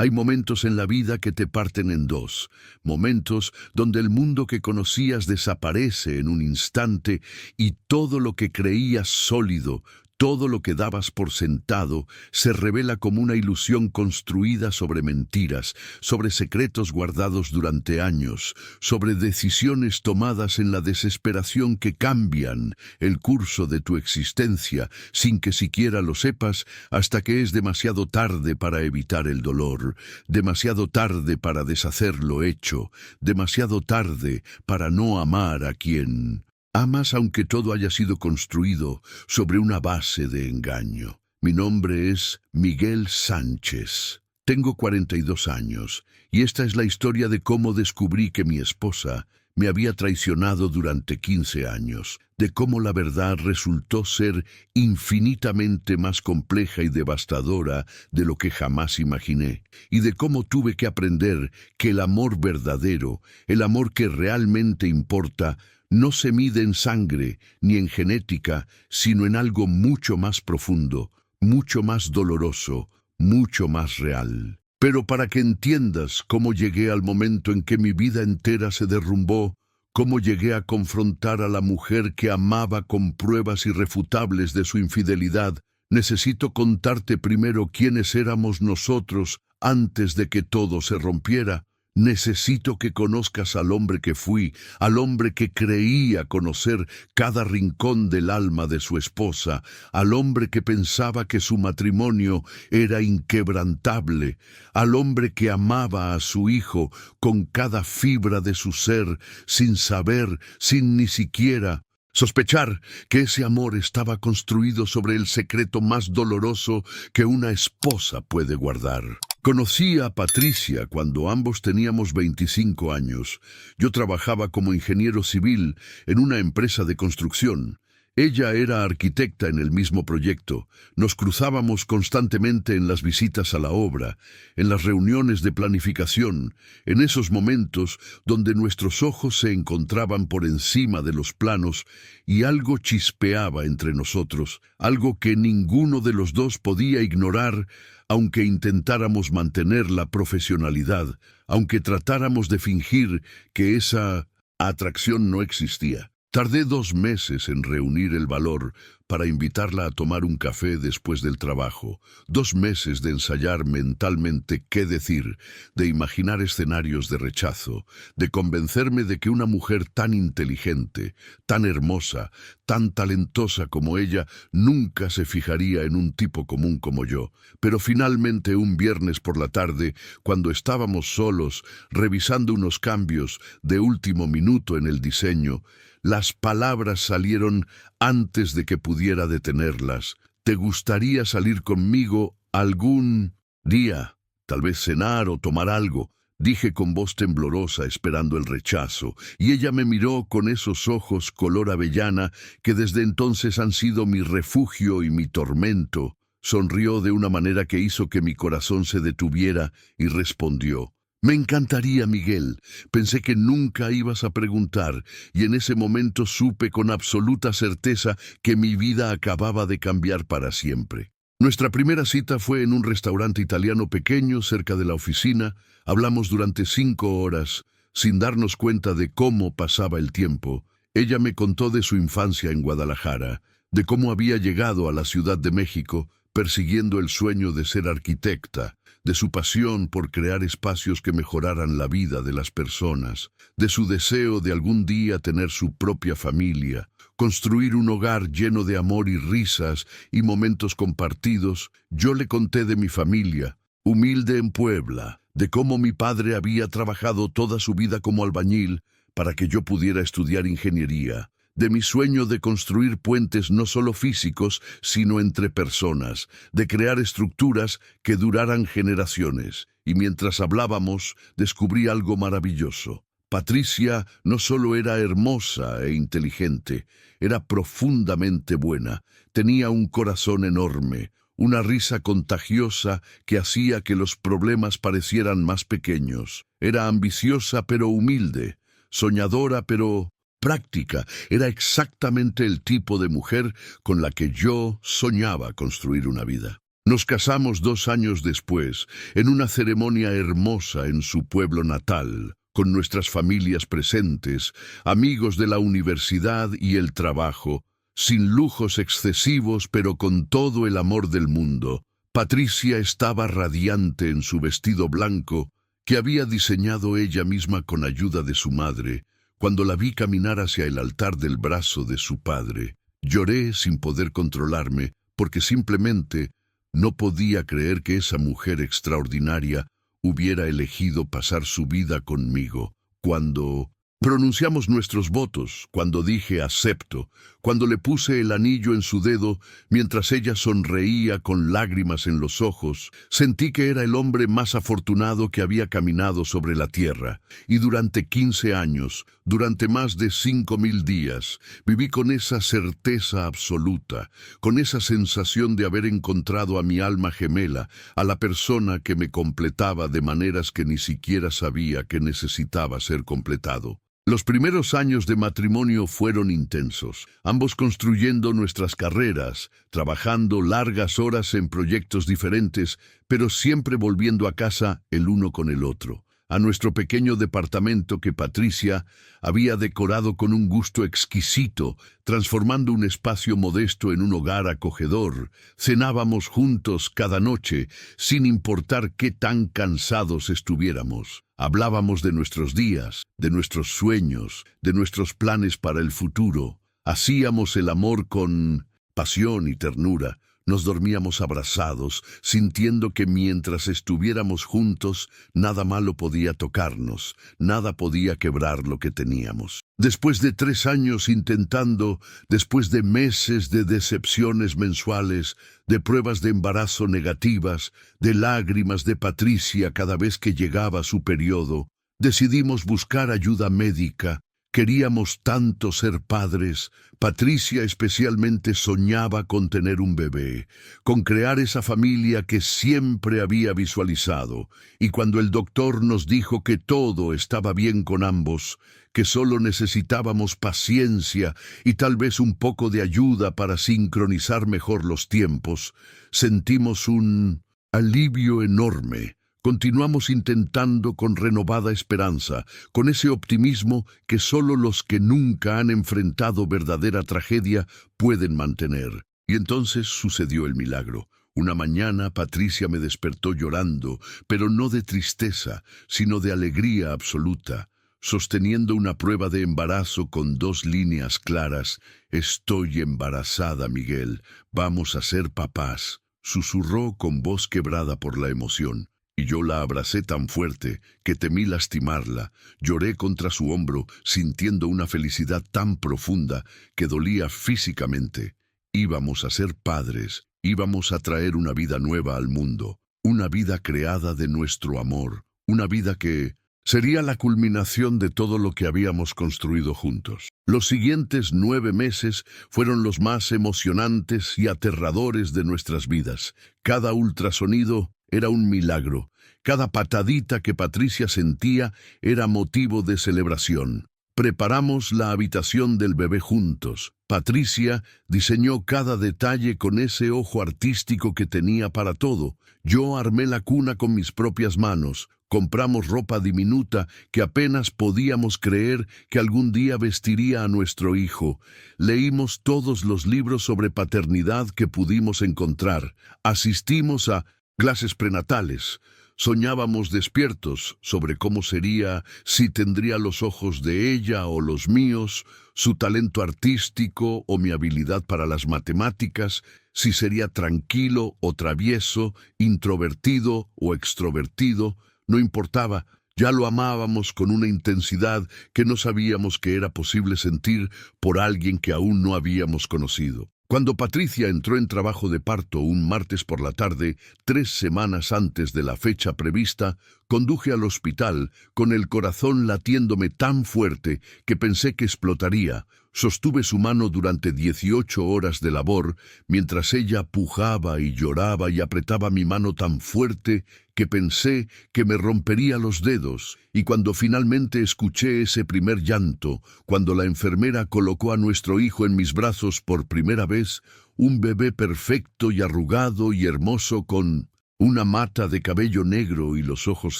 Hay momentos en la vida que te parten en dos, momentos donde el mundo que conocías desaparece en un instante y todo lo que creías sólido, todo lo que dabas por sentado, se revela como una ilusión construida sobre mentiras, sobre secretos guardados durante años, sobre decisiones tomadas en la desesperación que cambian el curso de tu existencia sin que siquiera lo sepas hasta que es demasiado tarde para evitar el dolor, demasiado tarde para deshacer lo hecho, demasiado tarde para no amar a quien amas aunque todo haya sido construido sobre una base de engaño. Mi nombre es Miguel Sánchez. Tengo 42 años y esta es la historia de cómo descubrí que mi esposa me había traicionado durante 15 años, de cómo la verdad resultó ser infinitamente más compleja y devastadora de lo que jamás imaginé, y de cómo tuve que aprender que el amor verdadero, el amor que realmente importa, no se mide en sangre ni en genética, sino en algo mucho más profundo, mucho más doloroso, mucho más real. Pero para que entiendas cómo llegué al momento en que mi vida entera se derrumbó, cómo llegué a confrontar a la mujer que amaba con pruebas irrefutables de su infidelidad, necesito contarte primero quiénes éramos nosotros antes de que todo se rompiera. Necesito que conozcas al hombre que fui, al hombre que creía conocer cada rincón del alma de su esposa, al hombre que pensaba que su matrimonio era inquebrantable, al hombre que amaba a su hijo con cada fibra de su ser, sin saber, sin ni siquiera sospechar que ese amor estaba construido sobre el secreto más doloroso que una esposa puede guardar. Conocí a Patricia cuando ambos teníamos 25 años. Yo trabajaba como ingeniero civil en una empresa de construcción. Ella era arquitecta en el mismo proyecto. Nos cruzábamos constantemente en las visitas a la obra, en las reuniones de planificación, en esos momentos donde nuestros ojos se encontraban por encima de los planos y algo chispeaba entre nosotros, algo que ninguno de los dos podía ignorar, aunque intentáramos mantener la profesionalidad, aunque tratáramos de fingir que esa atracción no existía. Tardé 2 meses en reunir el valor para invitarla a tomar un café después del trabajo, 2 meses de ensayar mentalmente qué decir, de imaginar escenarios de rechazo, de convencerme de que una mujer tan inteligente, tan hermosa, tan talentosa como ella, nunca se fijaría en un tipo común como yo. Pero finalmente un viernes por la tarde, cuando estábamos solos, revisando unos cambios de último minuto en el diseño, las palabras salieron antes de que pudiera detenerlas. ¿Te gustaría salir conmigo algún día? Tal vez cenar o tomar algo, dije con voz temblorosa esperando el rechazo, y ella me miró con esos ojos color avellana que desde entonces han sido mi refugio y mi tormento. Sonrió de una manera que hizo que mi corazón se detuviera y respondió: «Me encantaría, Miguel. Pensé que nunca ibas a preguntar, y en ese momento supe con absoluta certeza que mi vida acababa de cambiar para siempre». Nuestra primera cita fue en un restaurante italiano pequeño cerca de la oficina. Hablamos durante 5 horas, sin darnos cuenta de cómo pasaba el tiempo. Ella me contó de su infancia en Guadalajara, de cómo había llegado a la Ciudad de México persiguiendo el sueño de ser arquitecta, de su pasión por crear espacios que mejoraran la vida de las personas, de su deseo de algún día tener su propia familia, construir un hogar lleno de amor y risas y momentos compartidos. Yo le conté de mi familia, humilde en Puebla, de cómo mi padre había trabajado toda su vida como albañil para que yo pudiera estudiar ingeniería, de mi sueño de construir puentes no solo físicos, sino entre personas, de crear estructuras que duraran generaciones. Y mientras hablábamos, descubrí algo maravilloso. Patricia no solo era hermosa e inteligente, era profundamente buena, tenía un corazón enorme, una risa contagiosa que hacía que los problemas parecieran más pequeños. Era ambiciosa pero humilde, soñadora pero práctica. Era exactamente el tipo de mujer con la que yo soñaba construir una vida. Nos casamos 2 años después, en una ceremonia hermosa en su pueblo natal, con nuestras familias presentes, amigos de la universidad y el trabajo, sin lujos excesivos pero con todo el amor del mundo. Patricia estaba radiante en su vestido blanco, que había diseñado ella misma con ayuda de su madre, cuando la vi caminar hacia el altar del brazo de su padre. Lloré sin poder controlarme, porque simplemente no podía creer que esa mujer extraordinaria hubiera elegido pasar su vida conmigo. Cuando pronunciamos nuestros votos, cuando dije acepto, cuando le puse el anillo en su dedo, mientras ella sonreía con lágrimas en los ojos, sentí que era el hombre más afortunado que había caminado sobre la tierra. Y durante 15 años, durante más de 5.000 días, viví con esa certeza absoluta, con esa sensación de haber encontrado a mi alma gemela, a la persona que me completaba de maneras que ni siquiera sabía que necesitaba ser completado. Los primeros años de matrimonio fueron intensos, ambos construyendo nuestras carreras, trabajando largas horas en proyectos diferentes, pero siempre volviendo a casa el uno con el otro, a nuestro pequeño departamento que Patricia había decorado con un gusto exquisito, transformando un espacio modesto en un hogar acogedor. Cenábamos juntos cada noche, sin importar qué tan cansados estuviéramos. Hablábamos de nuestros días, de nuestros sueños, de nuestros planes para el futuro. Hacíamos el amor con pasión y ternura. Nos dormíamos abrazados, sintiendo que mientras estuviéramos juntos, nada malo podía tocarnos, nada podía quebrar lo que teníamos. Después de 3 años intentando, después de meses de decepciones mensuales, de pruebas de embarazo negativas, de lágrimas de Patricia cada vez que llegaba su periodo, decidimos buscar ayuda médica. Queríamos tanto ser padres. Patricia especialmente soñaba con tener un bebé, con crear esa familia que siempre había visualizado. Y cuando el doctor nos dijo que todo estaba bien con ambos, que solo necesitábamos paciencia y tal vez un poco de ayuda para sincronizar mejor los tiempos, sentimos un alivio enorme. Continuamos intentando con renovada esperanza, con ese optimismo que solo los que nunca han enfrentado verdadera tragedia pueden mantener. Y entonces sucedió el milagro. Una mañana Patricia me despertó llorando, pero no de tristeza, sino de alegría absoluta, sosteniendo una prueba de embarazo con 2 líneas claras. «Estoy embarazada, Miguel. Vamos a ser papás», susurró con voz quebrada por la emoción. Y yo la abracé tan fuerte que temí lastimarla. Lloré contra su hombro, sintiendo una felicidad tan profunda que dolía físicamente. Íbamos a ser padres, íbamos a traer una vida nueva al mundo, una vida creada de nuestro amor, una vida que sería la culminación de todo lo que habíamos construido juntos. Los siguientes 9 meses fueron los más emocionantes y aterradores de nuestras vidas. Cada ultrasonido era un milagro. Cada patadita que Patricia sentía era motivo de celebración. Preparamos la habitación del bebé juntos. Patricia diseñó cada detalle con ese ojo artístico que tenía para todo. Yo armé la cuna con mis propias manos. Compramos ropa diminuta que apenas podíamos creer que algún día vestiría a nuestro hijo. Leímos todos los libros sobre paternidad que pudimos encontrar. Asistimos a clases prenatales. Soñábamos despiertos sobre cómo sería, si tendría los ojos de ella o los míos, su talento artístico o mi habilidad para las matemáticas, si sería tranquilo o travieso, introvertido o extrovertido. No importaba, ya lo amábamos con una intensidad que no sabíamos que era posible sentir por alguien que aún no habíamos conocido. Cuando Patricia entró en trabajo de parto un martes por la tarde, 3 semanas antes de la fecha prevista, conduje al hospital con el corazón latiéndome tan fuerte que pensé que explotaría. Sostuve su mano durante 18 horas de labor, mientras ella pujaba y lloraba y apretaba mi mano tan fuerte que pensé que me rompería los dedos. Y cuando finalmente escuché ese primer llanto, cuando la enfermera colocó a nuestro hijo en mis brazos por primera vez, un bebé perfecto y arrugado y hermoso con una mata de cabello negro y los ojos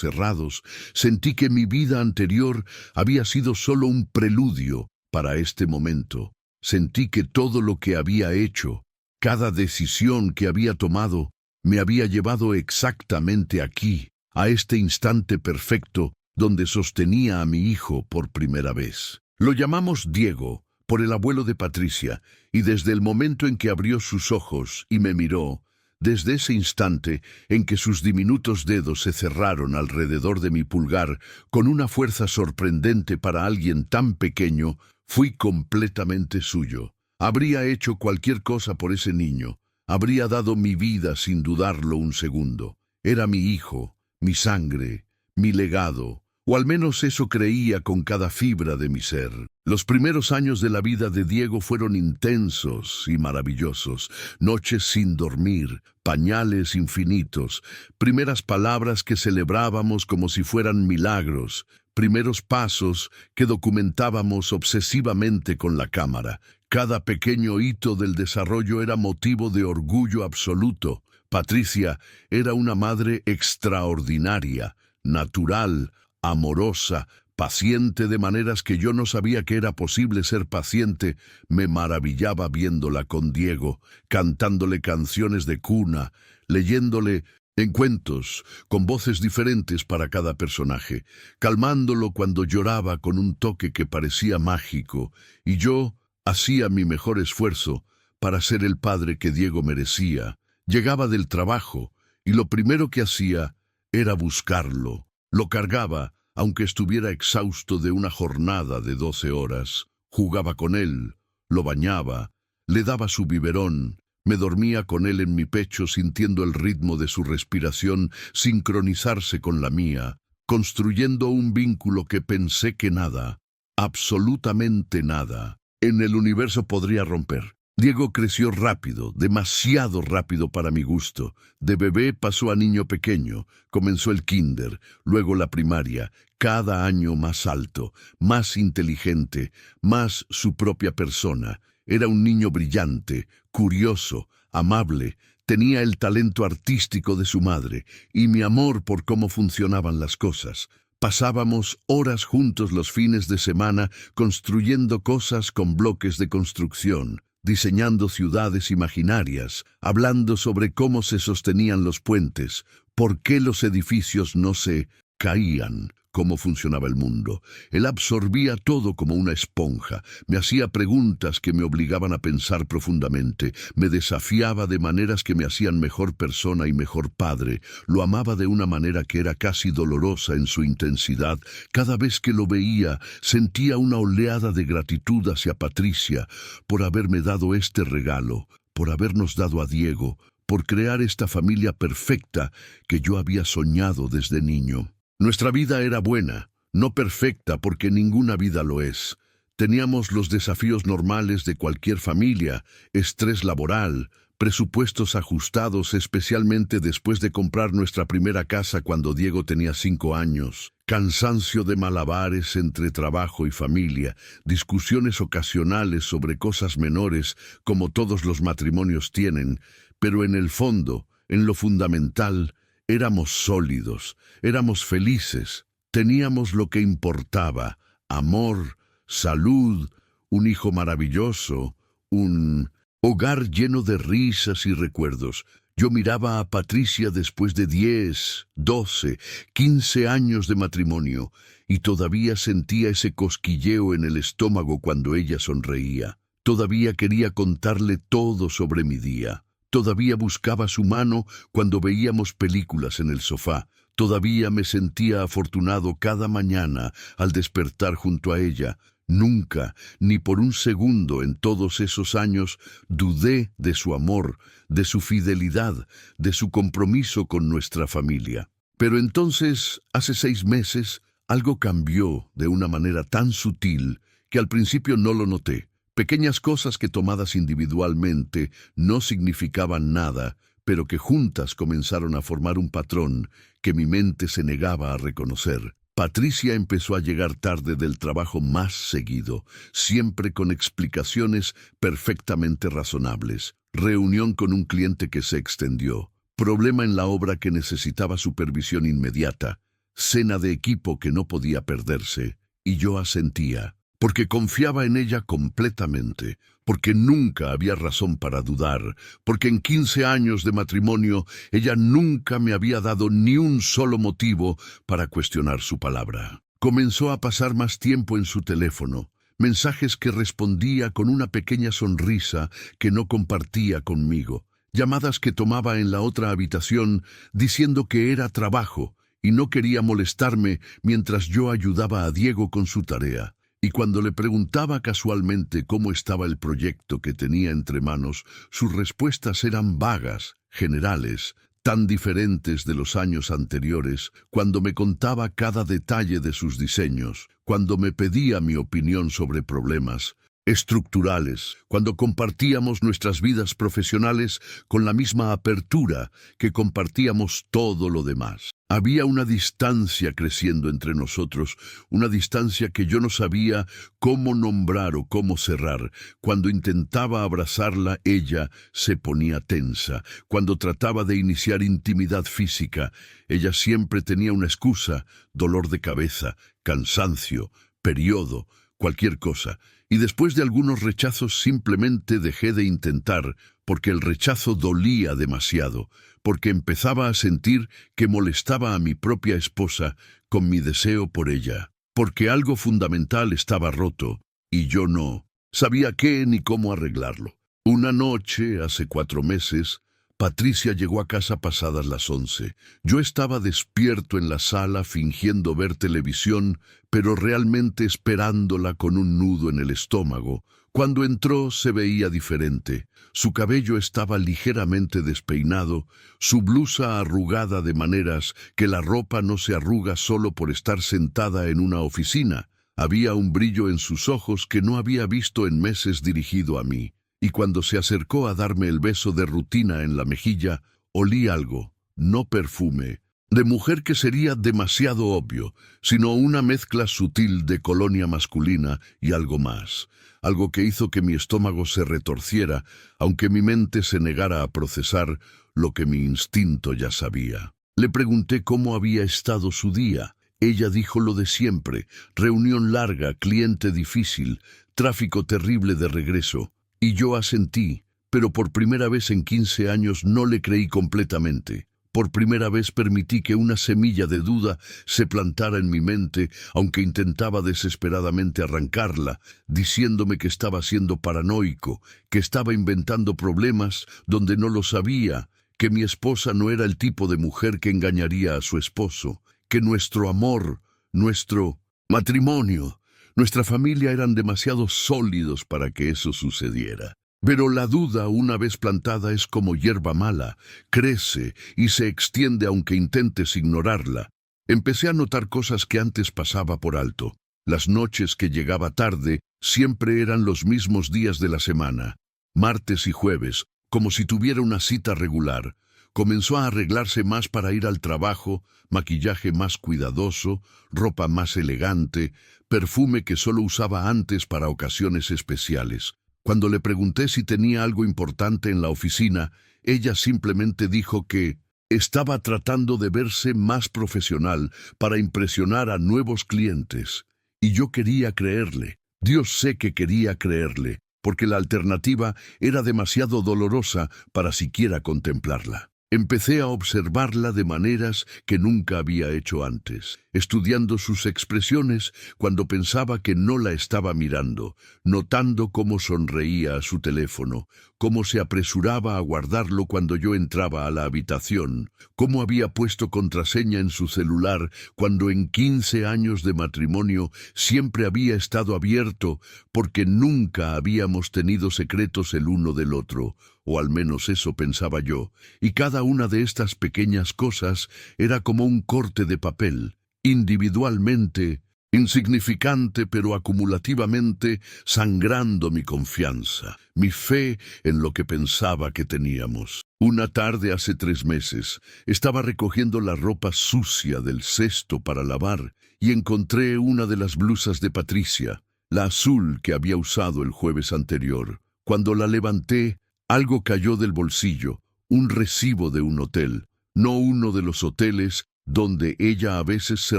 cerrados. Sentí que mi vida anterior había sido solo un preludio para este momento. Sentí que todo lo que había hecho, cada decisión que había tomado, me había llevado exactamente aquí, a este instante perfecto donde sostenía a mi hijo por primera vez. Lo llamamos Diego, por el abuelo de Patricia, y desde el momento en que abrió sus ojos y me miró, desde ese instante en que sus diminutos dedos se cerraron alrededor de mi pulgar con una fuerza sorprendente para alguien tan pequeño, fui completamente suyo. Habría hecho cualquier cosa por ese niño. Habría dado mi vida sin dudarlo un segundo. Era mi hijo, mi sangre, mi legado, o al menos eso creía con cada fibra de mi ser. Los primeros años de la vida de Diego fueron intensos y maravillosos. Noches sin dormir, pañales infinitos, primeras palabras que celebrábamos como si fueran milagros, primeros pasos que documentábamos obsesivamente con la cámara. Cada pequeño hito del desarrollo era motivo de orgullo absoluto. Patricia era una madre extraordinaria, natural, amorosa, paciente de maneras que yo no sabía que era posible ser paciente. Me maravillaba viéndola con Diego, cantándole canciones de cuna, leyéndole en cuentos, con voces diferentes para cada personaje, calmándolo cuando lloraba con un toque que parecía mágico, y yo hacía mi mejor esfuerzo para ser el padre que Diego merecía. Llegaba del trabajo, y lo primero que hacía era buscarlo. Lo cargaba, aunque estuviera exhausto de una jornada de 12 horas. Jugaba con él, lo bañaba, le daba su biberón, me dormía con él en mi pecho sintiendo el ritmo de su respiración sincronizarse con la mía, construyendo un vínculo que pensé que nada, absolutamente nada, en el universo podría romper. Diego creció rápido, demasiado rápido para mi gusto. De bebé pasó a niño pequeño, comenzó el kinder, luego la primaria, cada año más alto, más inteligente, más su propia persona. Era un niño brillante, curioso, amable, tenía el talento artístico de su madre y mi amor por cómo funcionaban las cosas. Pasábamos horas juntos los fines de semana construyendo cosas con bloques de construcción, diseñando ciudades imaginarias, hablando sobre cómo se sostenían los puentes, por qué los edificios no se caían, cómo funcionaba el mundo. Él absorbía todo como una esponja, me hacía preguntas que me obligaban a pensar profundamente, me desafiaba de maneras que me hacían mejor persona y mejor padre, lo amaba de una manera que era casi dolorosa en su intensidad. Cada vez que lo veía, sentía una oleada de gratitud hacia Patricia por haberme dado este regalo, por habernos dado a Diego, por crear esta familia perfecta que yo había soñado desde niño. Nuestra vida era buena, no perfecta porque ninguna vida lo es. Teníamos los desafíos normales de cualquier familia, estrés laboral, presupuestos ajustados especialmente después de comprar nuestra primera casa cuando Diego tenía 5 años, cansancio de malabares entre trabajo y familia, discusiones ocasionales sobre cosas menores como todos los matrimonios tienen, pero en el fondo, en lo fundamental, éramos sólidos, éramos felices, teníamos lo que importaba, amor, salud, un hijo maravilloso, un hogar lleno de risas y recuerdos. Yo miraba a Patricia después de 10, 12, 15 años de matrimonio y todavía sentía ese cosquilleo en el estómago cuando ella sonreía. Todavía quería contarle todo sobre mi día. Todavía buscaba su mano cuando veíamos películas en el sofá. Todavía me sentía afortunado cada mañana al despertar junto a ella. Nunca, ni por un segundo en todos esos años, dudé de su amor, de su fidelidad, de su compromiso con nuestra familia. Pero entonces, hace 6 meses, algo cambió de una manera tan sutil que al principio no lo noté. Pequeñas cosas que tomadas individualmente no significaban nada, pero que juntas comenzaron a formar un patrón que mi mente se negaba a reconocer. Patricia empezó a llegar tarde del trabajo más seguido, siempre con explicaciones perfectamente razonables. Reunión con un cliente que se extendió, problema en la obra que necesitaba supervisión inmediata, cena de equipo que no podía perderse, y yo asentía, porque confiaba en ella completamente, porque nunca había razón para dudar, porque en 15 años de matrimonio ella nunca me había dado ni un solo motivo para cuestionar su palabra. Comenzó a pasar más tiempo en su teléfono, mensajes que respondía con una pequeña sonrisa que no compartía conmigo, llamadas que tomaba en la otra habitación diciendo que era trabajo y no quería molestarme mientras yo ayudaba a Diego con su tarea. Y cuando le preguntaba casualmente cómo estaba el proyecto que tenía entre manos, sus respuestas eran vagas, generales, tan diferentes de los años anteriores, cuando me contaba cada detalle de sus diseños, cuando me pedía mi opinión sobre problemas estructurales, cuando compartíamos nuestras vidas profesionales con la misma apertura que compartíamos todo lo demás. Había una distancia creciendo entre nosotros, una distancia que yo no sabía cómo nombrar o cómo cerrar. Cuando intentaba abrazarla, ella se ponía tensa. Cuando trataba de iniciar intimidad física, ella siempre tenía una excusa: dolor de cabeza, cansancio, periodo, cualquier cosa. Y después de algunos rechazos simplemente dejé de intentar, porque el rechazo dolía demasiado, porque empezaba a sentir que molestaba a mi propia esposa con mi deseo por ella, porque algo fundamental estaba roto, y yo no sabía qué ni cómo arreglarlo. Una noche, hace 4 meses, Patricia llegó a casa pasadas las 11. Yo estaba despierto en la sala fingiendo ver televisión, pero realmente esperándola con un nudo en el estómago. Cuando entró se veía diferente. Su cabello estaba ligeramente despeinado, su blusa arrugada de maneras que la ropa no se arruga solo por estar sentada en una oficina. Había un brillo en sus ojos que no había visto en meses dirigido a mí. Y cuando se acercó a darme el beso de rutina en la mejilla, olí algo, no perfume, de mujer que sería demasiado obvio, sino una mezcla sutil de colonia masculina y algo más, algo que hizo que mi estómago se retorciera, aunque mi mente se negara a procesar lo que mi instinto ya sabía. Le pregunté cómo había estado su día. Ella dijo lo de siempre: reunión larga, cliente difícil, tráfico terrible de regreso. Y yo asentí, pero por primera vez en 15 años no le creí completamente. Por primera vez permití que una semilla de duda se plantara en mi mente, aunque intentaba desesperadamente arrancarla, diciéndome que estaba siendo paranoico, que estaba inventando problemas donde no lo sabía, que mi esposa no era el tipo de mujer que engañaría a su esposo, que nuestro amor, nuestro matrimonio, nuestra familia eran demasiado sólidos para que eso sucediera. Pero la duda, una vez plantada, es como hierba mala, crece y se extiende aunque intentes ignorarla. Empecé a notar cosas que antes pasaba por alto. Las noches que llegaba tarde siempre eran los mismos días de la semana, martes y jueves, como si tuviera una cita regular. Comenzó a arreglarse más para ir al trabajo, maquillaje más cuidadoso, ropa más elegante, perfume que solo usaba antes para ocasiones especiales. Cuando le pregunté si tenía algo importante en la oficina, ella simplemente dijo que estaba tratando de verse más profesional para impresionar a nuevos clientes. Y yo quería creerle. Dios sé que quería creerle, porque la alternativa era demasiado dolorosa para siquiera contemplarla. Empecé a observarla de maneras que nunca había hecho antes, estudiando sus expresiones cuando pensaba que no la estaba mirando, notando cómo sonreía a su teléfono, cómo se apresuraba a guardarlo cuando yo entraba a la habitación, cómo había puesto contraseña en su celular cuando en 15 años de matrimonio siempre había estado abierto, porque nunca habíamos tenido secretos el uno del otro, o al menos eso pensaba yo, y cada una de estas pequeñas cosas era como un corte de papel. Individualmente insignificante pero acumulativamente sangrando mi confianza, mi fe en lo que pensaba que teníamos. Una tarde hace 3 meses, estaba recogiendo la ropa sucia del cesto para lavar y encontré una de las blusas de Patricia, la azul que había usado el jueves anterior. Cuando la levanté, algo cayó del bolsillo, un recibo de un hotel, no uno de los hoteles donde ella a veces se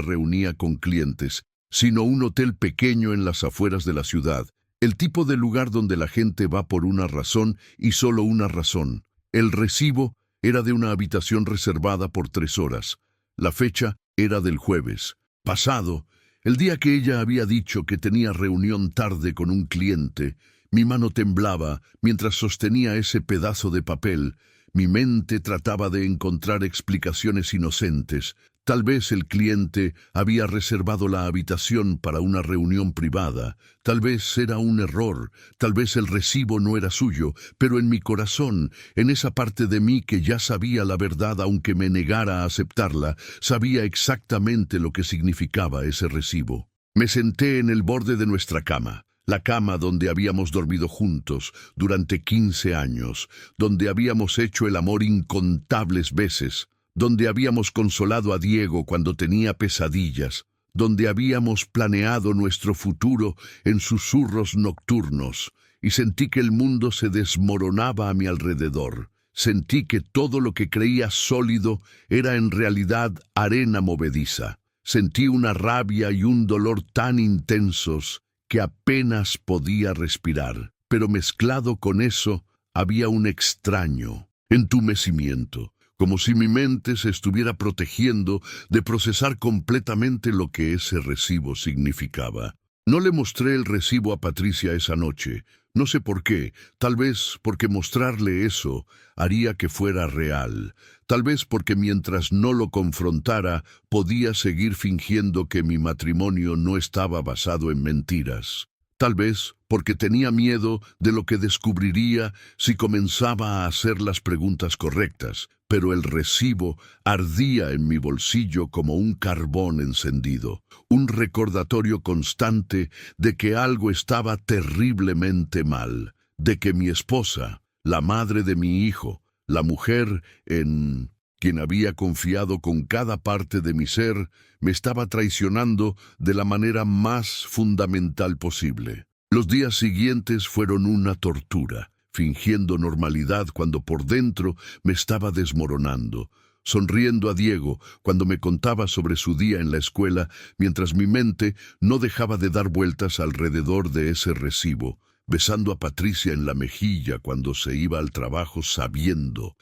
reunía con clientes, sino un hotel pequeño en las afueras de la ciudad, el tipo de lugar donde la gente va por una razón y solo una razón. El recibo era de una habitación reservada por 3 horas. La fecha era del jueves pasado, el día que ella había dicho que tenía reunión tarde con un cliente. Mi mano temblaba mientras sostenía ese pedazo de papel. Mi mente trataba de encontrar explicaciones inocentes. Tal vez el cliente había reservado la habitación para una reunión privada, tal vez era un error, tal vez el recibo no era suyo, pero en mi corazón, en esa parte de mí que ya sabía la verdad aunque me negara a aceptarla, sabía exactamente lo que significaba ese recibo. Me senté en el borde de nuestra cama. La cama donde habíamos dormido juntos durante 15 años, donde habíamos hecho el amor incontables veces, donde habíamos consolado a Diego cuando tenía pesadillas, donde habíamos planeado nuestro futuro en susurros nocturnos, y sentí que el mundo se desmoronaba a mi alrededor. Sentí que todo lo que creía sólido era en realidad arena movediza. Sentí una rabia y un dolor tan intensos que apenas podía respirar, pero mezclado con eso había un extraño entumecimiento, como si mi mente se estuviera protegiendo de procesar completamente lo que ese recibo significaba. No le mostré el recibo a Patricia esa noche, no sé por qué, tal vez porque mostrarle eso haría que fuera real, tal vez porque mientras no lo confrontara podía seguir fingiendo que mi matrimonio no estaba basado en mentiras. Tal vez porque tenía miedo de lo que descubriría si comenzaba a hacer las preguntas correctas, pero el recibo ardía en mi bolsillo como un carbón encendido, un recordatorio constante de que algo estaba terriblemente mal, de que mi esposa, la madre de mi hijo, la mujer en quien había confiado con cada parte de mi ser, me estaba traicionando de la manera más fundamental posible. Los días siguientes fueron una tortura, fingiendo normalidad cuando por dentro me estaba desmoronando, sonriendo a Diego cuando me contaba sobre su día en la escuela, mientras mi mente no dejaba de dar vueltas alrededor de ese recibo, besando a Patricia en la mejilla cuando se iba al trabajo sabiendo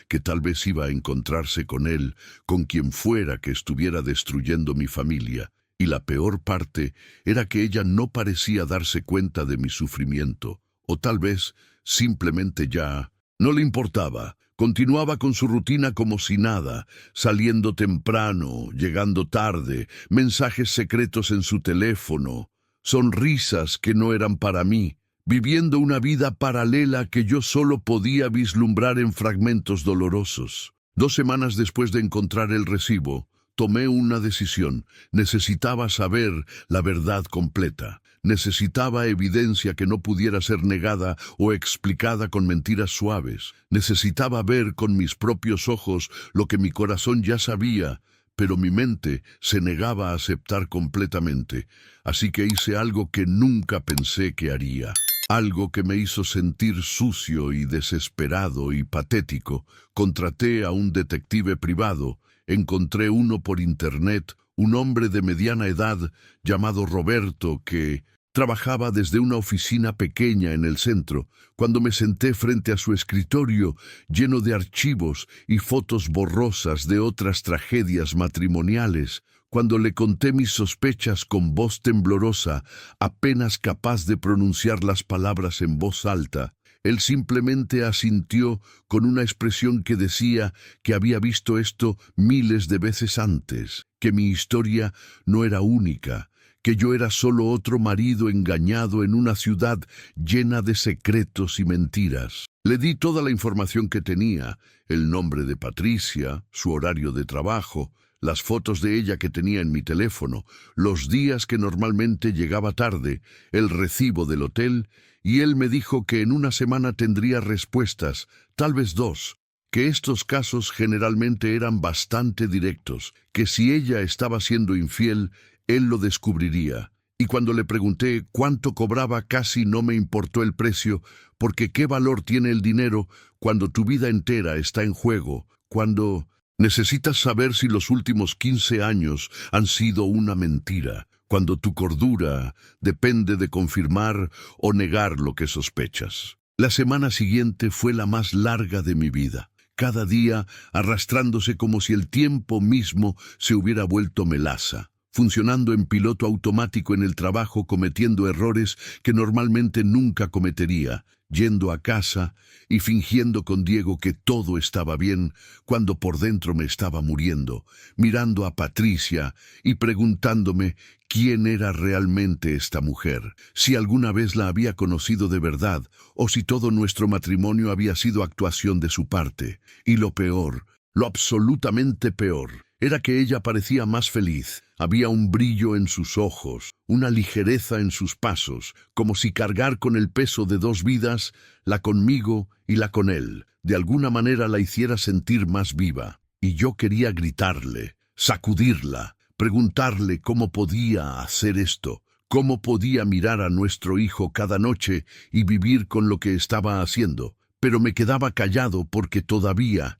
que tal vez iba a encontrarse con él, con quien fuera que estuviera destruyendo mi familia. Y la peor parte era que ella no parecía darse cuenta de mi sufrimiento, o tal vez simplemente ya no le importaba. Continuaba con su rutina como si nada, saliendo temprano, llegando tarde, mensajes secretos en su teléfono, sonrisas que no eran para mí, viviendo una vida paralela que yo solo podía vislumbrar en fragmentos dolorosos. 2 semanas después de encontrar el recibo, tomé una decisión. Necesitaba saber la verdad completa. Necesitaba evidencia que no pudiera ser negada o explicada con mentiras suaves. Necesitaba ver con mis propios ojos lo que mi corazón ya sabía, pero mi mente se negaba a aceptar completamente. Así que hice algo que nunca pensé que haría. Algo que me hizo sentir sucio y desesperado y patético. Contraté a un detective privado. Encontré uno por internet, un hombre de mediana edad llamado Roberto que trabajaba desde una oficina pequeña en el centro. Cuando me senté frente a su escritorio, lleno de archivos y fotos borrosas de otras tragedias matrimoniales, cuando le conté mis sospechas con voz temblorosa, apenas capaz de pronunciar las palabras en voz alta, él simplemente asintió con una expresión que decía que había visto esto miles de veces antes, que mi historia no era única, que yo era solo otro marido engañado en una ciudad llena de secretos y mentiras. Le di toda la información que tenía, el nombre de Patricia, su horario de trabajo, las fotos de ella que tenía en mi teléfono, los días que normalmente llegaba tarde, el recibo del hotel, y él me dijo que en una semana tendría respuestas, tal vez 2, que estos casos generalmente eran bastante directos, que si ella estaba siendo infiel, él lo descubriría. Y cuando le pregunté cuánto cobraba, casi no me importó el precio, porque ¿qué valor tiene el dinero cuando tu vida entera está en juego, cuando necesitas saber si los últimos 15 años han sido una mentira, cuando tu cordura depende de confirmar o negar lo que sospechas? La semana siguiente fue la más larga de mi vida, cada día arrastrándose como si el tiempo mismo se hubiera vuelto melaza, funcionando en piloto automático en el trabajo, cometiendo errores que normalmente nunca cometería, yendo a casa y fingiendo con Diego que todo estaba bien cuando por dentro me estaba muriendo, mirando a Patricia y preguntándome quién era realmente esta mujer, si alguna vez la había conocido de verdad o si todo nuestro matrimonio había sido actuación de su parte. Y lo peor, lo absolutamente peor, era que ella parecía más feliz. Había un brillo en sus ojos, una ligereza en sus pasos, como si cargar con el peso de 2 vidas, la conmigo y la con él, de alguna manera la hiciera sentir más viva. Y yo quería gritarle, sacudirla, preguntarle cómo podía hacer esto, cómo podía mirar a nuestro hijo cada noche y vivir con lo que estaba haciendo. Pero me quedaba callado porque todavía